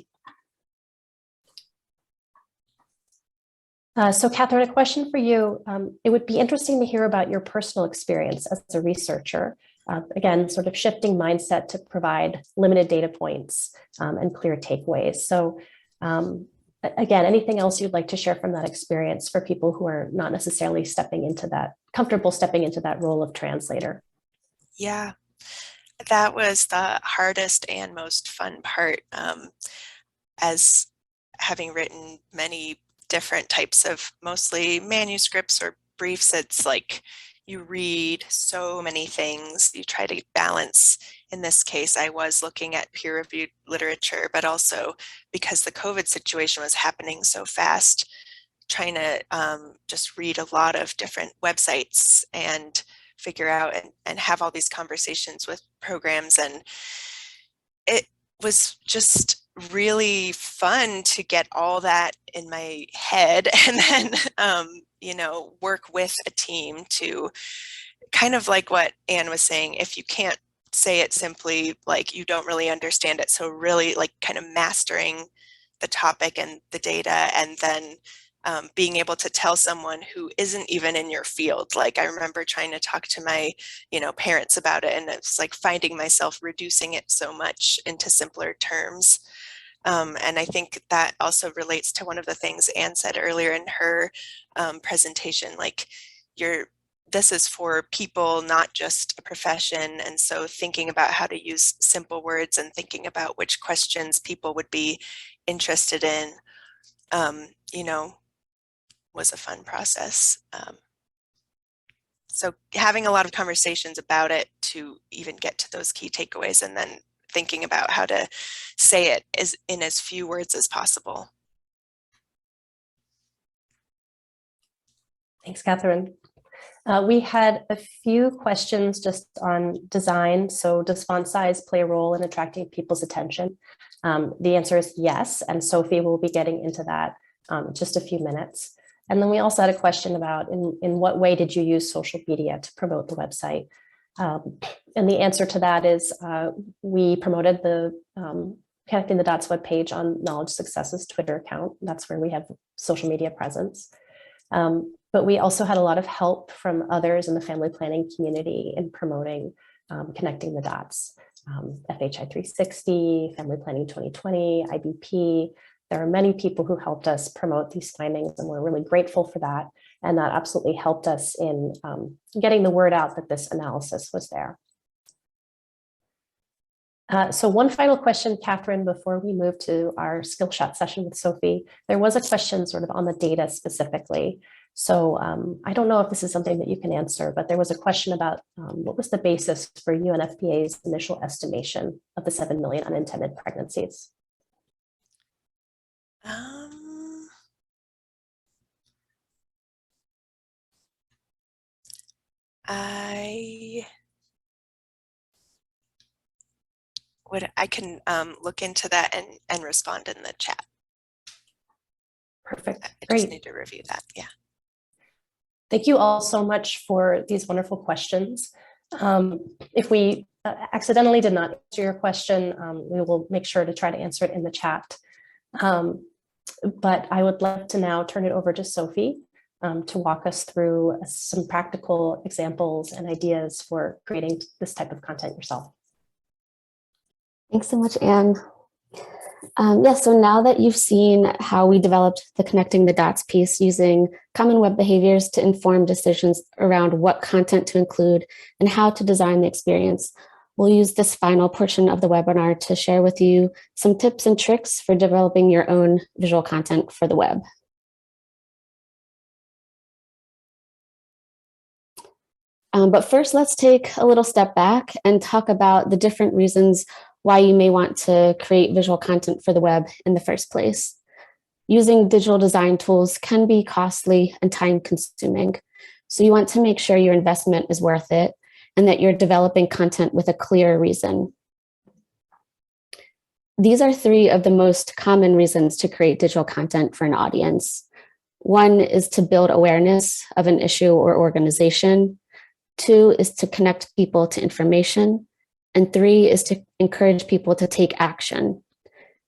So Catherine, a question for you. It would be interesting to hear about your personal experience as a researcher. Again, sort of shifting mindset to provide limited data points and clear takeaways. So again, anything else you'd like to share from that experience for people who are not necessarily comfortable stepping into that role of translator? Yeah, that was the hardest and most fun part. As having written many different types of mostly manuscripts or briefs, it's like you read so many things, you try to balance. In this case, I was looking at peer-reviewed literature, but also because the COVID situation was happening so fast, trying to just read a lot of different websites and figure out and have all these conversations with programs. And it was just really fun to get all that in my head, and then you know, work with a team to kind of like what Anne was saying, if you can't say it simply, like you don't really understand it. So really like kind of mastering the topic and the data, and then being able to tell someone who isn't even in your field. Like I remember trying to talk to my, you know, parents about it, and it's like finding myself reducing it so much into simpler terms. And I think that also relates to one of the things Anne said earlier in her presentation, like this is for people, not just a profession. And so thinking about how to use simple words and thinking about which questions people would be interested in, you know, was a fun process. So having a lot of conversations about it to even get to those key takeaways, and then thinking about how to say it in as few words as possible. Thanks, Catherine. We had a few questions just on design. So does font size play a role in attracting people's attention? The answer is yes, and Sophie will be getting into that in just a few minutes. And then we also had a question about in what way did you use social media to promote the website? And the answer to that is we promoted the Connecting the Dots webpage on Knowledge Success's Twitter account. That's where we have social media presence. But we also had a lot of help from others in the family planning community in promoting Connecting the Dots. FHI 360, Family Planning 2020, IBP. There are many people who helped us promote these findings, and we're really grateful for that. And that absolutely helped us in getting the word out that this analysis was there. So one final question, Catherine, before we move to our Skillshot session with Sophie. There was a question sort of on the data specifically. So I don't know if this is something that you can answer, but there was a question about what was the basis for UNFPA's initial estimation of the 7 million unintended pregnancies? I can look into that and respond in the chat. Perfect. I Great. just need to review that. Yeah. Thank you all so much for these wonderful questions. If we accidentally did not answer your question, we will make sure to try to answer it in the chat. But I would like to now turn it over to Sophie to walk us through some practical examples and ideas for creating this type of content yourself. Thanks so much, Anne. So now that you've seen how we developed the Connecting the Dots piece using common web behaviors to inform decisions around what content to include and how to design the experience, we'll use this final portion of the webinar to share with you some tips and tricks for developing your own visual content for the web. But first, let's take a little step back and talk about the different reasons why you may want to create visual content for the web in the first place. Using digital design tools can be costly and time-consuming, so you want to make sure your investment is worth it and that you're developing content with a clear reason. These are 3 of the most common reasons to create digital content for an audience. 1 is to build awareness of an issue or organization. 2 is to connect people to information. And 3 is to encourage people to take action.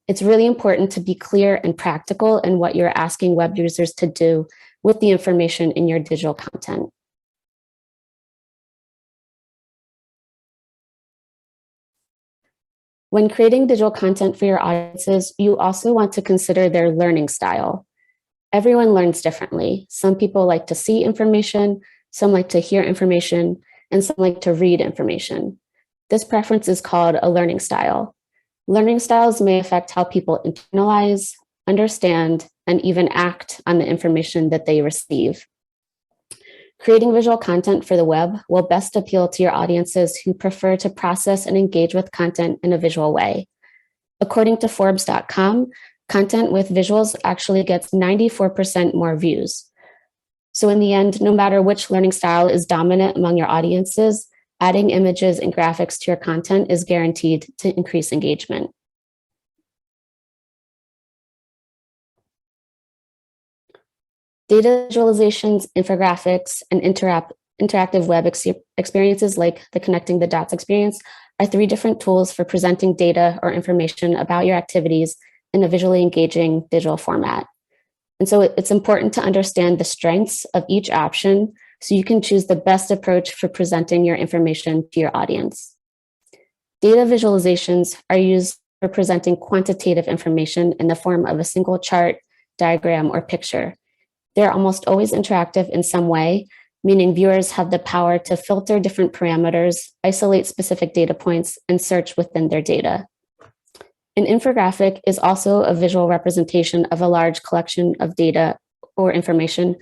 It's really important to be clear and practical in what you're asking web users to do with the information in your digital content. When creating digital content for your audiences, you also want to consider their learning style. Everyone learns differently. Some people like to see information, some like to hear information, and some like to read information. This preference is called a learning style. Learning styles may affect how people internalize, understand, and even act on the information that they receive. Creating visual content for the web will best appeal to your audiences who prefer to process and engage with content in a visual way. According to Forbes.com, content with visuals actually gets 94% more views. So in the end, no matter which learning style is dominant among your audiences, adding images and graphics to your content is guaranteed to increase engagement. Data visualizations, infographics, and interactive web experiences like the Connecting the Dots experience are 3 different tools for presenting data or information about your activities in a visually engaging digital format. And so it's important to understand the strengths of each option so you can choose the best approach for presenting your information to your audience. Data visualizations are used for presenting quantitative information in the form of a single chart, diagram, or picture. They're almost always interactive in some way, meaning viewers have the power to filter different parameters, isolate specific data points, and search within their data. An infographic is also a visual representation of a large collection of data or information.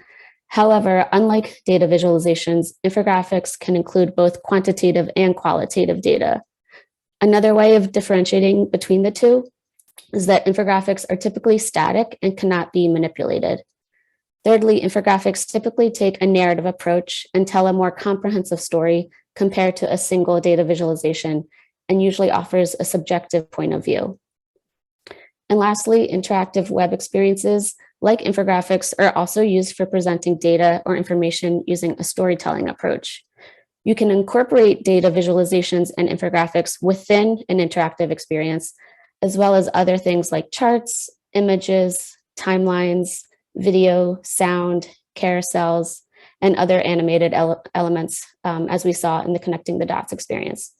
However, unlike data visualizations, infographics can include both quantitative and qualitative data. Another way of differentiating between the two is that infographics are typically static and cannot be manipulated. Thirdly, infographics typically take a narrative approach and tell a more comprehensive story compared to a single data visualization, and usually offers a subjective point of view. And lastly, interactive web experiences like infographics are also used for presenting data or information using a storytelling approach. You can incorporate data visualizations and infographics within an interactive experience, as well as other things like charts, images, timelines, video, sound, carousels, and other animated elements, as we saw in the Connecting the Dots experience.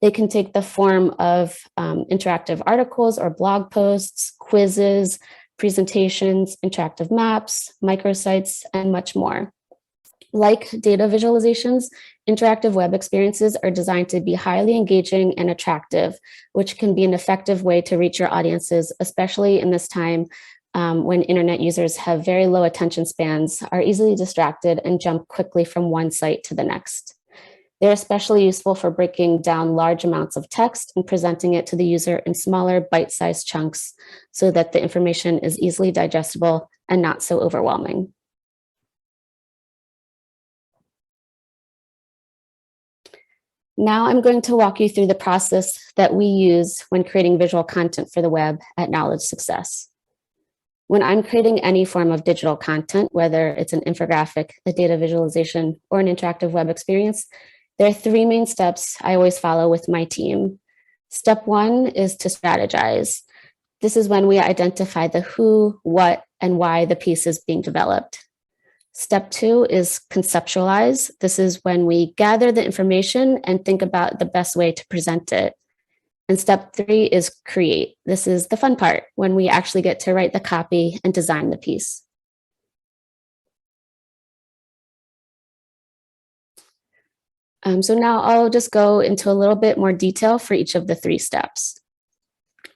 They can take the form of interactive articles or blog posts, quizzes, presentations, interactive maps, microsites, and much more. Like data visualizations, interactive web experiences are designed to be highly engaging and attractive, which can be an effective way to reach your audiences, especially in this time when internet users have very low attention spans, are easily distracted, and jump quickly from one site to the next. They're especially useful for breaking down large amounts of text and presenting it to the user in smaller bite-sized chunks so that the information is easily digestible and not so overwhelming. Now I'm going to walk you through the process that we use when creating visual content for the web at Knowledge Success. When I'm creating any form of digital content, whether it's an infographic, a data visualization, or an interactive web experience, there are three main steps I always follow with my team. Step one is to strategize. This is when we identify the who, what, and why the piece is being developed. Step two is conceptualize. This is when we gather the information and think about the best way to present it. And step three is create. This is the fun part, when we actually get to write the copy and design the piece. So now I'll just go into a little bit more detail for each of the three steps.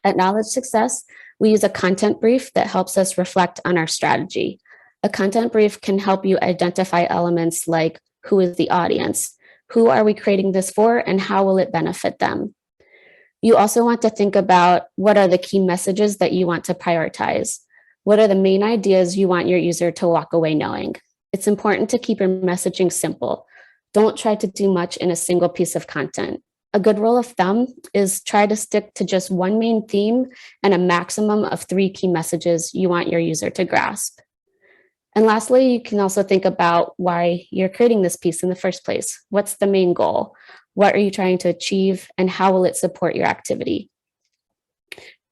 At Knowledge Success, we use a content brief that helps us reflect on our strategy. A content brief can help you identify elements like who is the audience, who are we creating this for, and how will it benefit them. You also want to think about what are the key messages that you want to prioritize. What are the main ideas you want your user to walk away knowing? It's important to keep your messaging simple. Don't try to do much in a single piece of content. A good rule of thumb is try to stick to just one main theme and a maximum of 3 key messages you want your user to grasp. And lastly, you can also think about why you're creating this piece in the first place. What's the main goal? What are you trying to achieve, and how will it support your activity?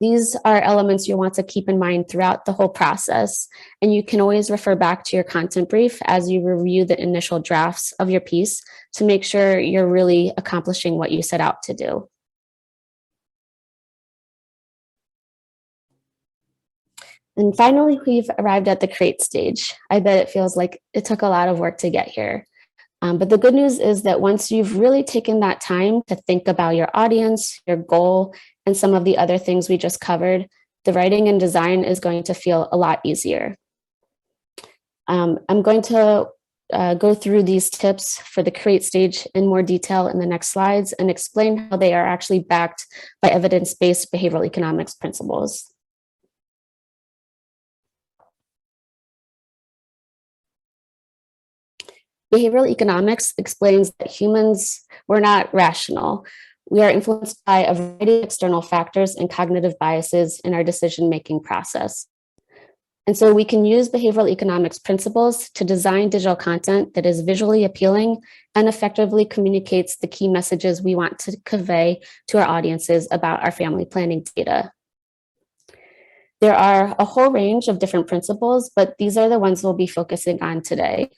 These are elements you'll want to keep in mind throughout the whole process, and you can always refer back to your content brief as you review the initial drafts of your piece to make sure you're really accomplishing what you set out to do. And finally, we've arrived at the create stage. I bet it feels like it took a lot of work to get here. But the good news is that once you've really taken that time to think about your audience, your goal, and some of the other things we just covered, the writing and design is going to feel a lot easier. I'm going to go through these tips for the create stage in more detail in the next slides and explain how they are actually backed by evidence-based behavioral economics principles. Behavioral economics explains that humans, we're not rational. We are influenced by a variety of external factors and cognitive biases in our decision-making process. And so we can use behavioral economics principles to design digital content that is visually appealing and effectively communicates the key messages we want to convey to our audiences about our family planning data. There are a whole range of different principles, but these are the ones we'll be focusing on today.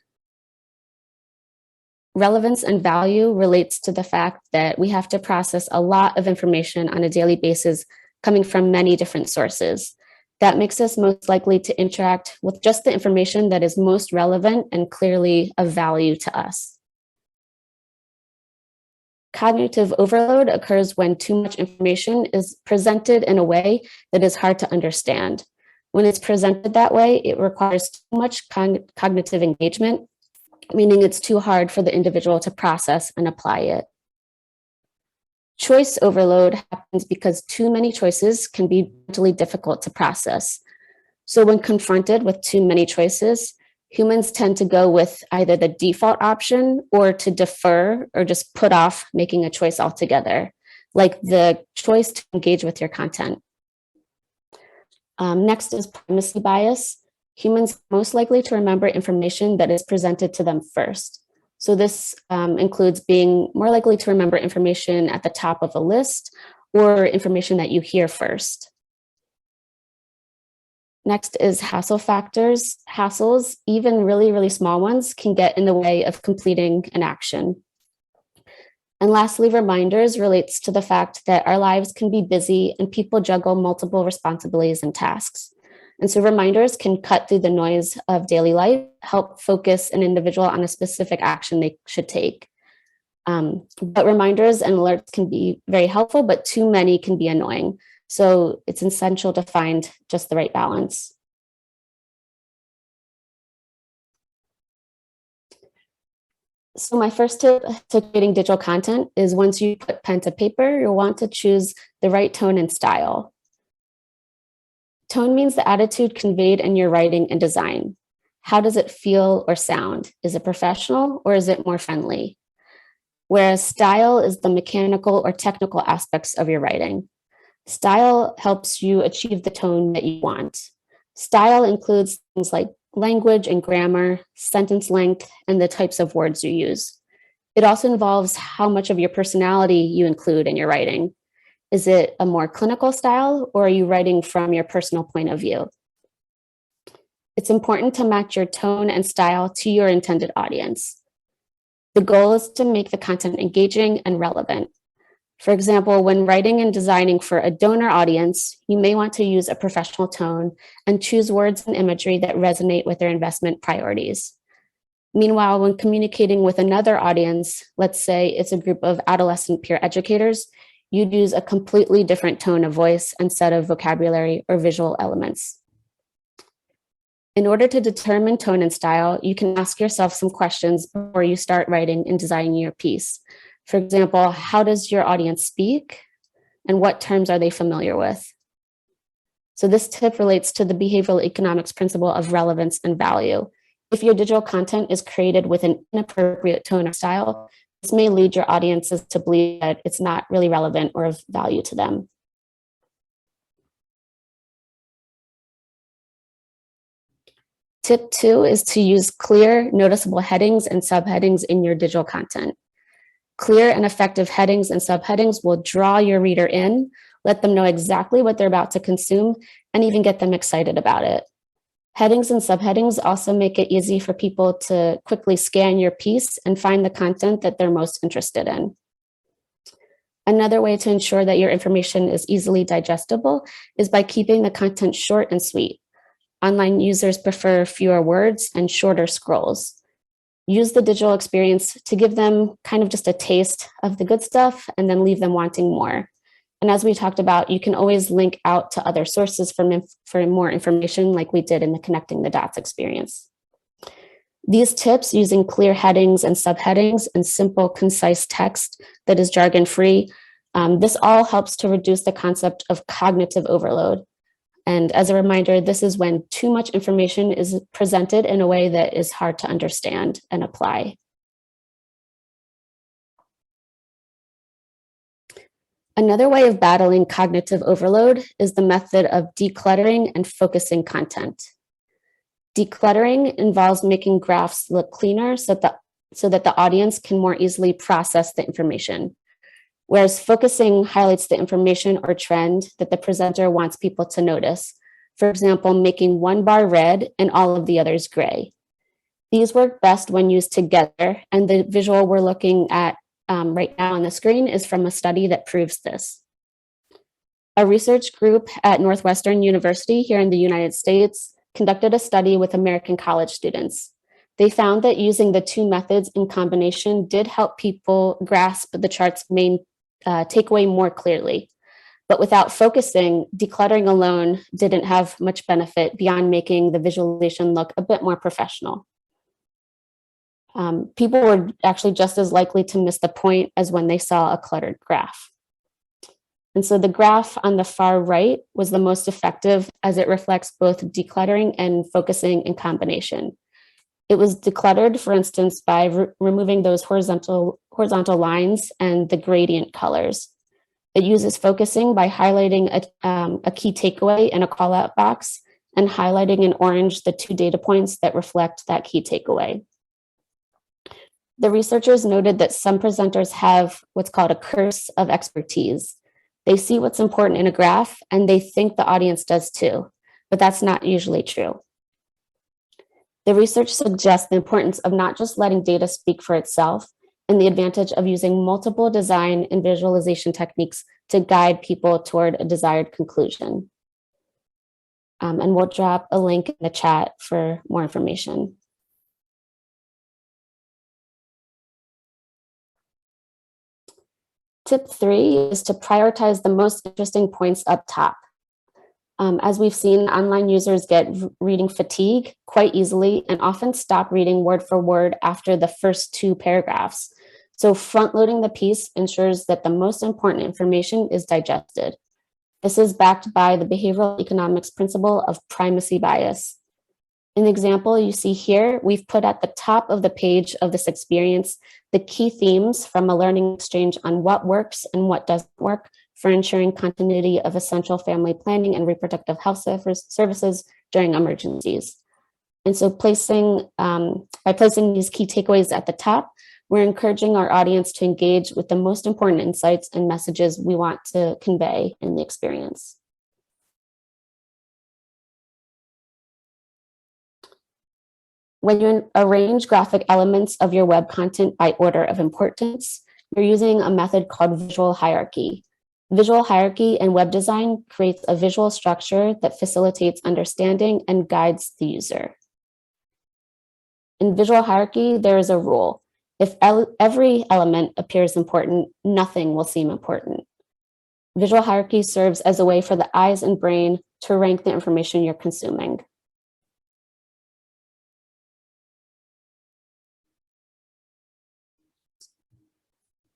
Relevance and value relates to the fact that we have to process a lot of information on a daily basis coming from many different sources. That makes us most likely to interact with just the information that is most relevant and clearly of value to us. Cognitive overload occurs when too much information is presented in a way that is hard to understand. When it's presented that way, it requires too much cognitive engagement, meaning it's too hard for the individual to process and apply it. Choice overload happens because too many choices can be mentally difficult to process. So when confronted with too many choices, humans tend to go with either the default option or to defer or just put off making a choice altogether, like the choice to engage with your content. Next is primacy bias. Humans are most likely to remember information that is presented to them first. So this includes being more likely to remember information at the top of a list or information that you hear first. Next is hassle factors. Hassles, even really, really small ones, can get in the way of completing an action. And lastly, reminders relates to the fact that our lives can be busy and people juggle multiple responsibilities and tasks. And so reminders can cut through the noise of daily life, help focus an individual on a specific action they should take. But reminders and alerts can be very helpful, but too many can be annoying. So it's essential to find just the right balance. So my first tip to creating digital content is once you put pen to paper, you'll want to choose the right tone and style. Tone means the attitude conveyed in your writing and design. How does it feel or sound? Is it professional or is it more friendly? Whereas style is the mechanical or technical aspects of your writing. Style helps you achieve the tone that you want. Style includes things like language and grammar, sentence length, and the types of words you use. It also involves how much of your personality you include in your writing. Is it a more clinical style, or are you writing from your personal point of view? It's important to match your tone and style to your intended audience. The goal is to make the content engaging and relevant. For example, when writing and designing for a donor audience, you may want to use a professional tone and choose words and imagery that resonate with their investment priorities. Meanwhile, when communicating with another audience, let's say it's a group of adolescent peer educators, you'd use a completely different tone of voice and set of vocabulary or visual elements. In order to determine tone and style, you can ask yourself some questions before you start writing and designing your piece. For example, how does your audience speak and what terms are they familiar with? So this tip relates to the behavioral economics principle of relevance and value. If your digital content is created with an inappropriate tone or style, this may lead your audiences to believe that it's not really relevant or of value to them. Tip 2 is to use clear, noticeable headings and subheadings in your digital content. Clear and effective headings and subheadings will draw your reader in, let them know exactly what they're about to consume, and even get them excited about it. Headings and subheadings also make it easy for people to quickly scan your piece and find the content that they're most interested in. Another way to ensure that your information is easily digestible is by keeping the content short and sweet. Online users prefer fewer words and shorter scrolls. Use the digital experience to give them kind of just a taste of the good stuff and then leave them wanting more. And as we talked about, you can always link out to other sources for more information like we did in the Connecting the Dots experience. These tips using clear headings and subheadings and simple, concise text that is jargon-free, this all helps to reduce the concept of cognitive overload. And as a reminder, this is when too much information is presented in a way that is hard to understand and apply. Another way of battling cognitive overload is the method of decluttering and focusing content. Decluttering involves making graphs look cleaner so that the audience can more easily process the information. Whereas focusing highlights the information or trend that the presenter wants people to notice. For example, making one bar red and all of the others gray. These work best when used together, and the visual we're looking at right now on the screen is from a study that proves this. A research group at Northwestern University here in the United States conducted a study with American college students. They found that using the two methods in combination did help people grasp the chart's main takeaway more clearly. But without focusing, decluttering alone didn't have much benefit beyond making the visualization look a bit more professional. People were actually just as likely to miss the point as when they saw a cluttered graph. And so the graph on the far right was the most effective as it reflects both decluttering and focusing in combination. It was decluttered, for instance, by removing those horizontal lines and the gradient colors. It uses focusing by highlighting a key takeaway in a callout box and highlighting in orange the 2 data points that reflect that key takeaway. The researchers noted that some presenters have what's called a curse of expertise. They see what's important in a graph and they think the audience does too, but that's not usually true. The research suggests the importance of not just letting data speak for itself and the advantage of using multiple design and visualization techniques to guide people toward a desired conclusion. And we'll drop a link in the chat for more information. Tip 3 is to prioritize the most interesting points up top. As we've seen, online users get reading fatigue quite easily and often stop reading word for word after the first 2 paragraphs. So front-loading the piece ensures that the most important information is digested. This is backed by the behavioral economics principle of primacy bias. In the example you see here, we've put at the top of the page of this experience the key themes from a learning exchange on what works and what doesn't work for ensuring continuity of essential family planning and reproductive health services during emergencies. And so by placing these key takeaways at the top, we're encouraging our audience to engage with the most important insights and messages we want to convey in the experience. When you arrange graphic elements of your web content by order of importance, you're using a method called visual hierarchy. Visual hierarchy in web design creates a visual structure that facilitates understanding and guides the user. In visual hierarchy, there is a rule. If every element appears important, nothing will seem important. Visual hierarchy serves as a way for the eyes and brain to rank the information you're consuming.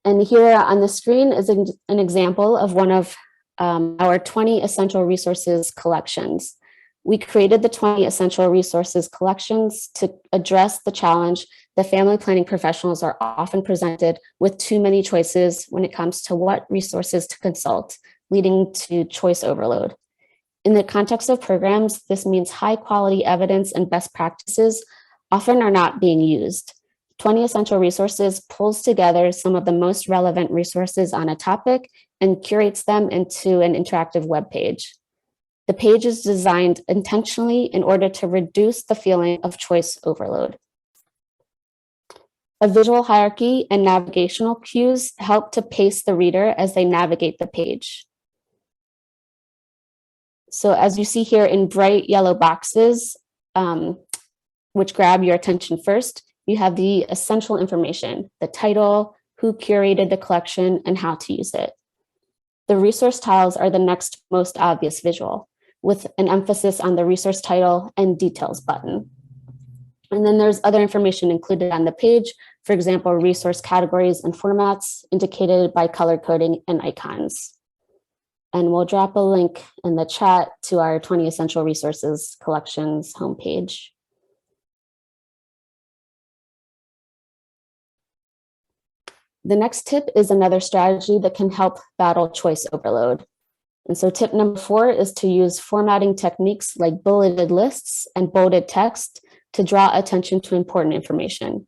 And here on the screen is an example of one of our 20 essential resources collections. We created the 20 essential resources collections to address the challenge that family planning professionals are often presented with too many choices when it comes to what resources to consult, leading to choice overload. In the context of programs, this means high quality evidence and best practices often are not being used. 20 Essential Resources pulls together some of the most relevant resources on a topic and curates them into an interactive web page. The page is designed intentionally in order to reduce the feeling of choice overload. A visual hierarchy and navigational cues help to pace the reader as they navigate the page. So as you see here in bright yellow boxes, which grab your attention first, you have the essential information, the title, who curated the collection, and how to use it. The resource tiles are the next most obvious visual, with an emphasis on the resource title and details button. And then there's other information included on the page, for example, resource categories and formats indicated by color coding and icons. And we'll drop a link in the chat to our 20 Essential Resources collections homepage. The next tip is another strategy that can help battle choice overload. And so tip number 4 is to use formatting techniques like bulleted lists and bolded text to draw attention to important information.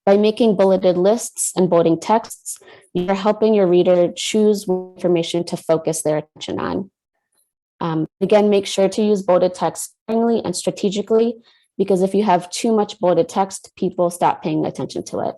By making bulleted lists and bolding texts, you're helping your reader choose what information to focus their attention on. Again, make sure to use bolded text sparingly and strategically, because if you have too much bolded text, people stop paying attention to it.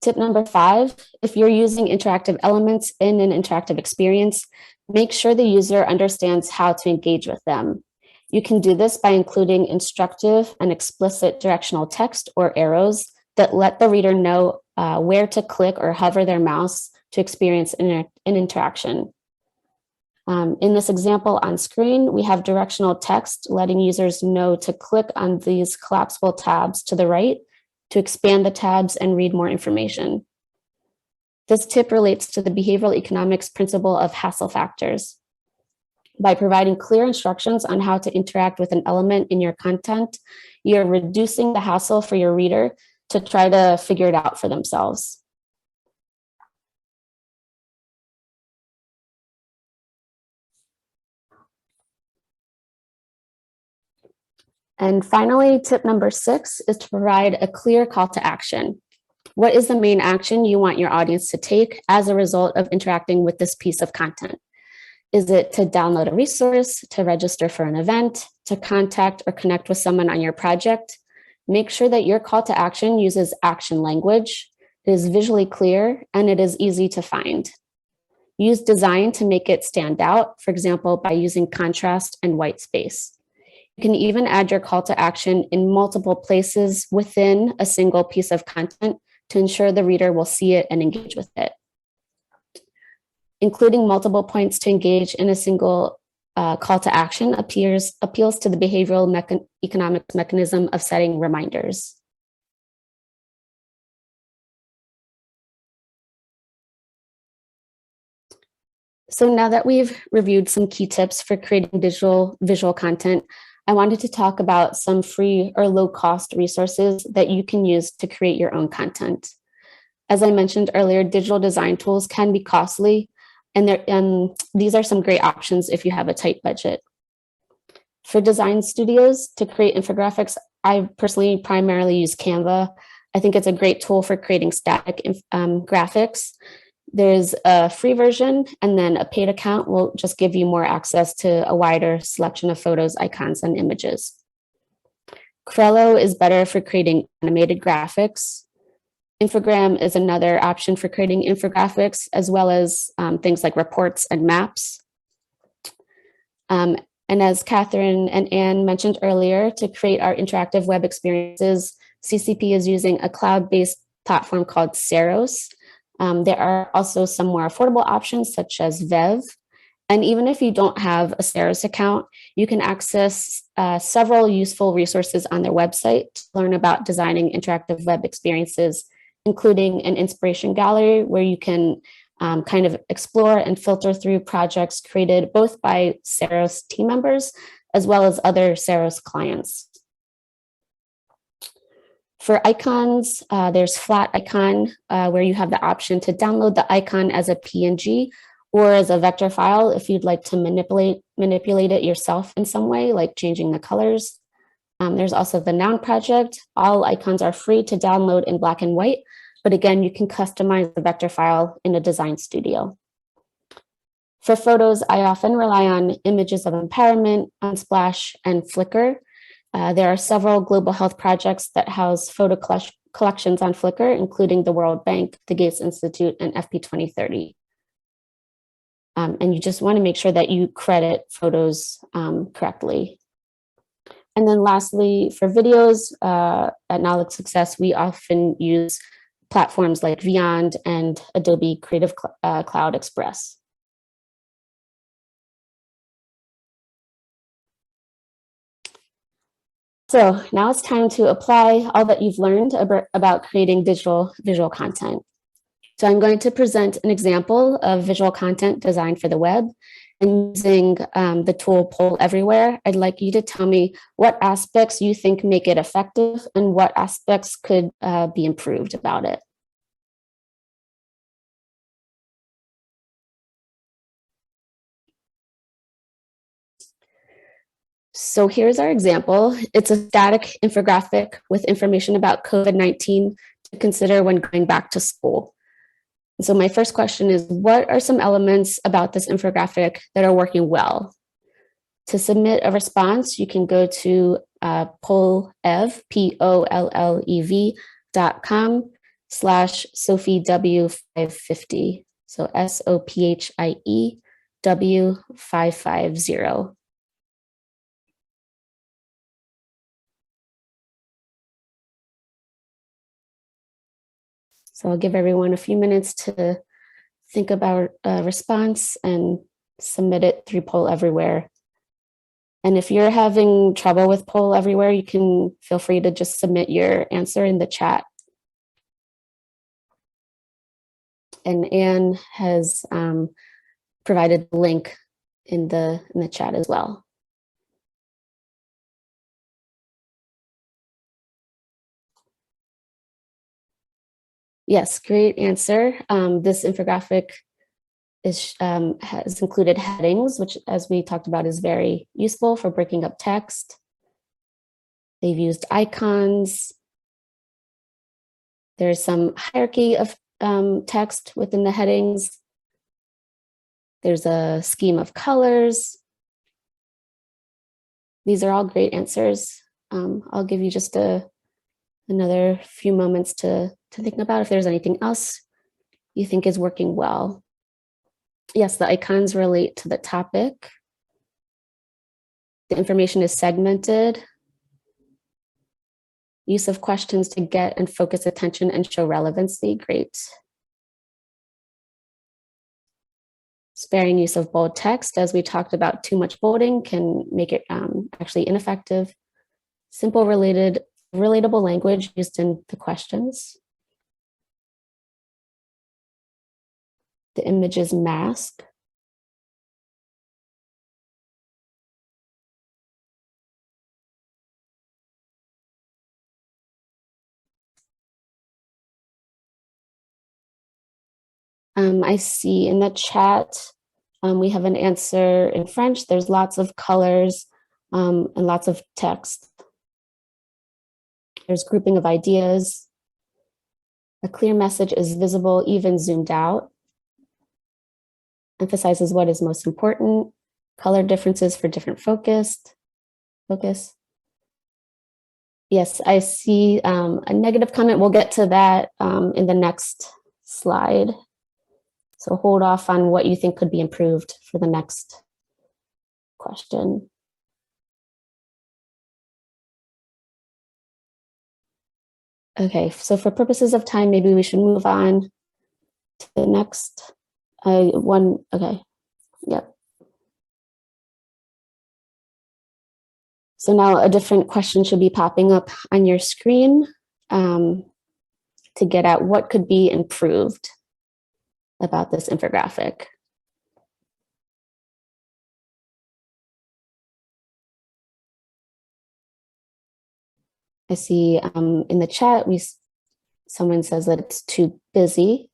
Tip number 5, if you're using interactive elements in an interactive experience, make sure the user understands how to engage with them. You can do this by including instructive and explicit directional text or arrows that let the reader know where to click or hover their mouse to experience an interaction. In this example on screen, we have directional text letting users know to click on these collapsible tabs to the right to expand the tabs and read more information. This tip relates to the behavioral economics principle of hassle factors. By providing clear instructions on how to interact with an element in your content, you're reducing the hassle for your reader to try to figure it out for themselves. And finally, tip number 6 is to provide a clear call to action. What is the main action you want your audience to take as a result of interacting with this piece of content? Is it to download a resource, to register for an event, to contact or connect with someone on your project? Make sure that your call to action uses action language, it is visually clear, and it is easy to find. Use design to make it stand out, for example, by using contrast and white space. You can even add your call to action in multiple places within a single piece of content to ensure the reader will see it and engage with it. Including multiple points to engage in a single call to action appeals to the behavioral economics mechanism of setting reminders. So now that we've reviewed some key tips for creating visual content, I wanted to talk about some free or low-cost resources that you can use to create your own content. As I mentioned earlier, digital design tools can be costly, and these are some great options if you have a tight budget. For design studios to create infographics, I personally primarily use Canva. I think it's a great tool for creating static graphics. There's a free version, and then a paid account will just give you more access to a wider selection of photos, icons, and images. Crello is better for creating animated graphics. Infogram is another option for creating infographics, as well as things like reports and maps. And as Catherine and Anne mentioned earlier, to create our interactive web experiences, CCP is using a cloud-based platform called Saros. There are also some more affordable options such as Vev. And even if you don't have a Saros account, you can access several useful resources on their website to learn about designing interactive web experiences, including an inspiration gallery where you can kind of explore and filter through projects created both by Saros team members as well as other Saros clients. For icons, there's Flat Icon, where you have the option to download the icon as a PNG or as a vector file if you'd like to manipulate it yourself in some way, like changing the colors. There's also the Noun project. All icons are free to download in black and white, but again, you can customize the vector file in a design studio. For photos, I often rely on Images of Empowerment, Unsplash, and Flickr. There are several global health projects that house photo collections on Flickr, including the World Bank, the Gates Institute, and FP 2030. And you just want to make sure that you credit photos correctly. And then lastly, for videos at Knowledge Success, we often use platforms like Vyond and Adobe Creative Cloud Express. So now it's time to apply all that you've learned about creating visual content. So I'm going to present an example of visual content designed for the web. And using the tool Poll Everywhere, I'd like you to tell me what aspects you think make it effective and what aspects could be improved about it. So here's our example. It's a static infographic with information about COVID-19 to consider when going back to school. So my first question is, what are some elements about this infographic that are working well? To submit a response, you can go to pollev, POLLEV.com/SophieW550. So SOPHIE W550. So I'll give everyone a few minutes to think about a response and submit it through Poll Everywhere. And if you're having trouble with poll everywhere, you can feel free to just submit your answer in the chat. And Anne has provided a link in the chat as well. Yes, great answer. This infographic has included headings, which, as we talked about, is very useful for breaking up text. They've used icons. There's some hierarchy of text within the headings. There's a scheme of colors. These are all great answers. I'll give you just another few moments to think about if there's anything else you think is working well. Yes, the icons relate to the topic. The information is segmented. Use of questions to get and focus attention and show relevancy, great. Sparing use of bold text, as we talked about, too much bolding can make it actually ineffective. Simple, relatable language used in the questions. The images mask. I see in the chat, we have an answer in French. There's lots of colors and lots of text. There's grouping of ideas. A clear message is visible, even zoomed out. Emphasizes what is most important. Color differences for different focus. Yes, I see a negative comment. We'll get to that in the next slide. So hold off on what you think could be improved for the next question. Okay, so for purposes of time, maybe we should move on to the next one. Okay, yep. So now a different question should be popping up on your screen to get at what could be improved about this infographic. I see in the chat, someone says that it's too busy.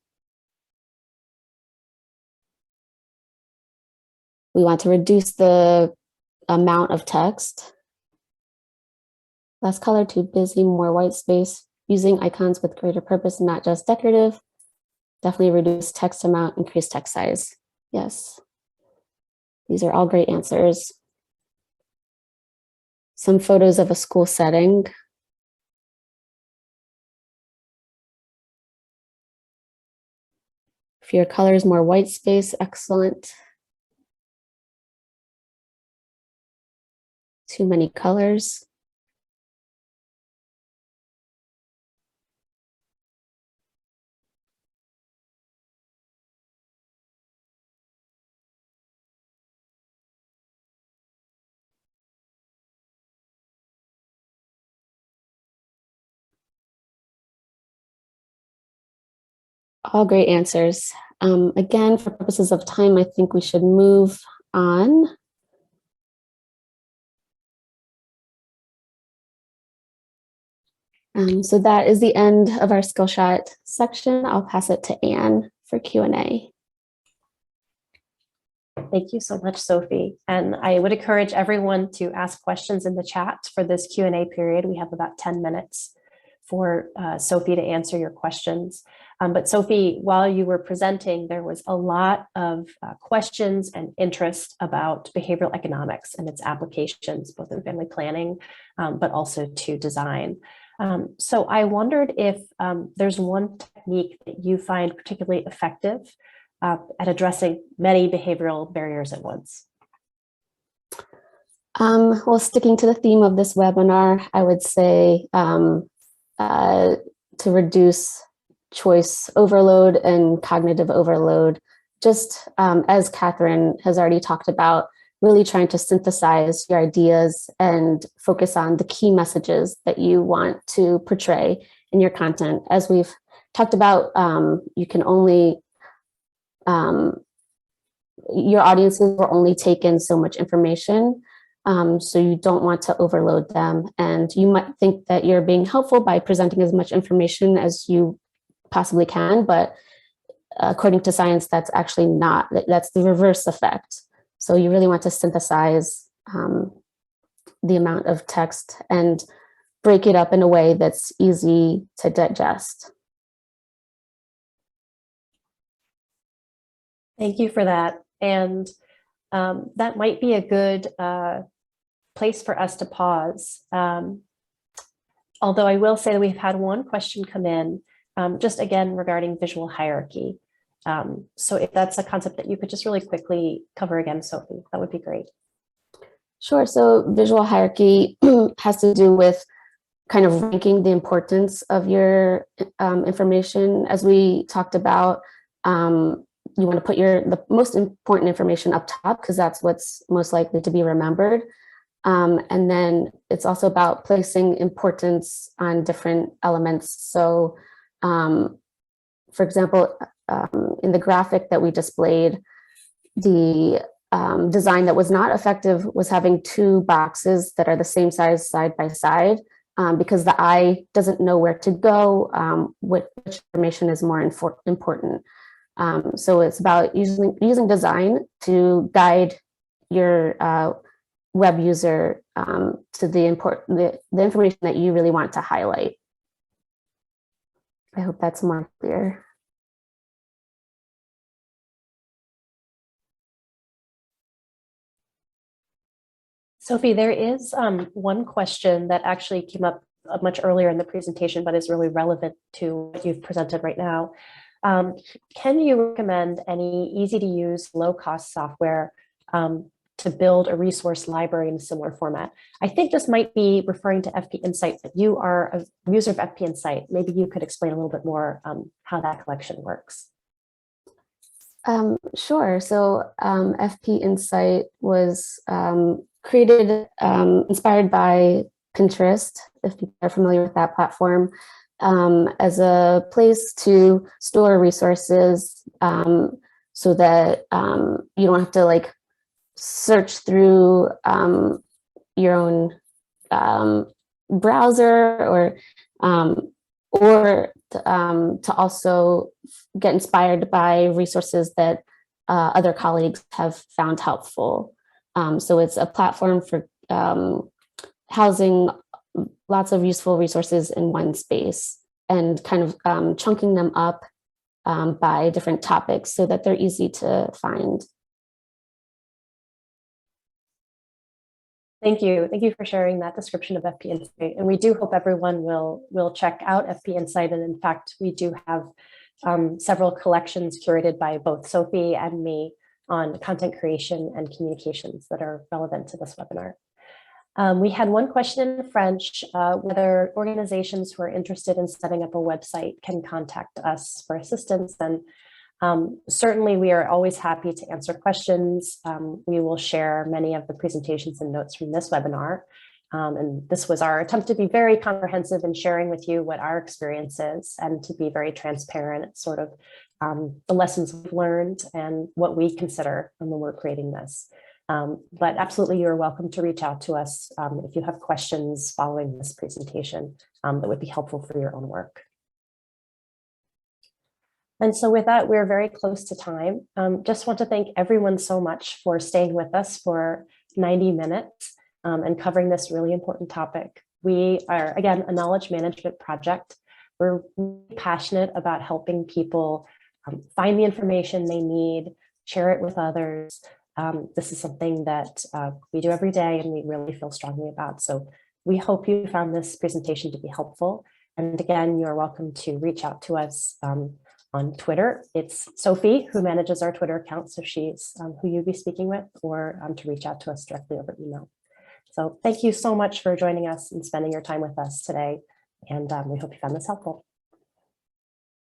We want to reduce the amount of text. Less color, too busy, more white space. Using icons with greater purpose, not just decorative. Definitely reduce text amount, increase text size. Yes. These are all great answers. Some photos of a school setting. Fewer colors, more white space, excellent. Too many colors. All great answers. Again, for purposes of time, I think we should move on. So that is the end of our Skillshot section. I'll pass it to Anne for Q&A. Thank you so much, Sophie. And I would encourage everyone to ask questions in the chat for this Q&A period. We have about 10 minutes for Sophie to answer your questions. But Sophie, while you were presenting, there was a lot of questions and interest about behavioral economics and its applications, both in family planning, but also to design. So I wondered if there's one technique that you find particularly effective at addressing many behavioral barriers at once. Well, sticking to the theme of this webinar, I would say to reduce choice overload and cognitive overload, just as Catherine has already talked about, really trying to synthesize your ideas and focus on the key messages that you want to portray in your content. As we've talked about, you can only, your audiences will only take in so much information. So you don't want to overload them. And you might think that you're being helpful by presenting as much information as you possibly can, but according to science, that's actually not, that's the reverse effect. So you really want to synthesize the amount of text and break it up in a way that's easy to digest. Thank you for that. And that might be a good place for us to pause. Although I will say that we've had one question come in, just again regarding visual hierarchy. So if that's a concept that you could just really quickly cover again, Sophie, that would be great. Sure. So visual hierarchy has to do with kind of ranking the importance of your information. As we talked about, you want to put the most important information up top because that's what's most likely to be remembered. And then it's also about placing importance on different elements. So for example, in the graphic that we displayed, the design that was not effective was having two boxes that are the same size side by side because the eye doesn't know where to go, which information is more important. So it's about using design to guide your web user to the information that you really want to highlight. I hope that's more clear. Sophie, there is one question that actually came up much earlier in the presentation, but is really relevant to what you've presented right now. Can you recommend any easy to use, low cost software to build a resource library in a similar format? I think this might be referring to FP Insight, but you are a user of FP Insight. Maybe you could explain a little bit more how that collection works. Sure. So FP Insight was created, inspired by Pinterest, if people are familiar with that platform, as a place to store resources so that you don't have to like search through your own browser or to also get inspired by resources that other colleagues have found helpful. So it's a platform for housing lots of useful resources in one space and kind of chunking them up by different topics so that they're easy to find. Thank you. Thank you for sharing that description of FP Insight. And we do hope everyone will check out FP Insight. And in fact, we do have several collections curated by both Sophie and me on content creation and communications that are relevant to this webinar. We had one question in French, whether organizations who are interested in setting up a website can contact us for assistance. And certainly we are always happy to answer questions. We will share many of the presentations and notes from this webinar. And this was our attempt to be very comprehensive in sharing with you what our experience is and to be very transparent, sort of the lessons we've learned and what we consider when we're creating this. But absolutely, you're welcome to reach out to us if you have questions following this presentation that would be helpful for your own work. And so with that, we're very close to time. Just want to thank everyone so much for staying with us for 90 minutes and covering this really important topic. We are, again, a knowledge management project. We're really passionate about helping people find the information they need, share it with others. This is something that we do every day and we really feel strongly about. So we hope you found this presentation to be helpful. And again, you're welcome to reach out to us on Twitter. It's Sophie who manages our Twitter account, so she's who you'll be speaking with, or to reach out to us directly over email. So thank you so much for joining us and spending your time with us today. And we hope you found this helpful.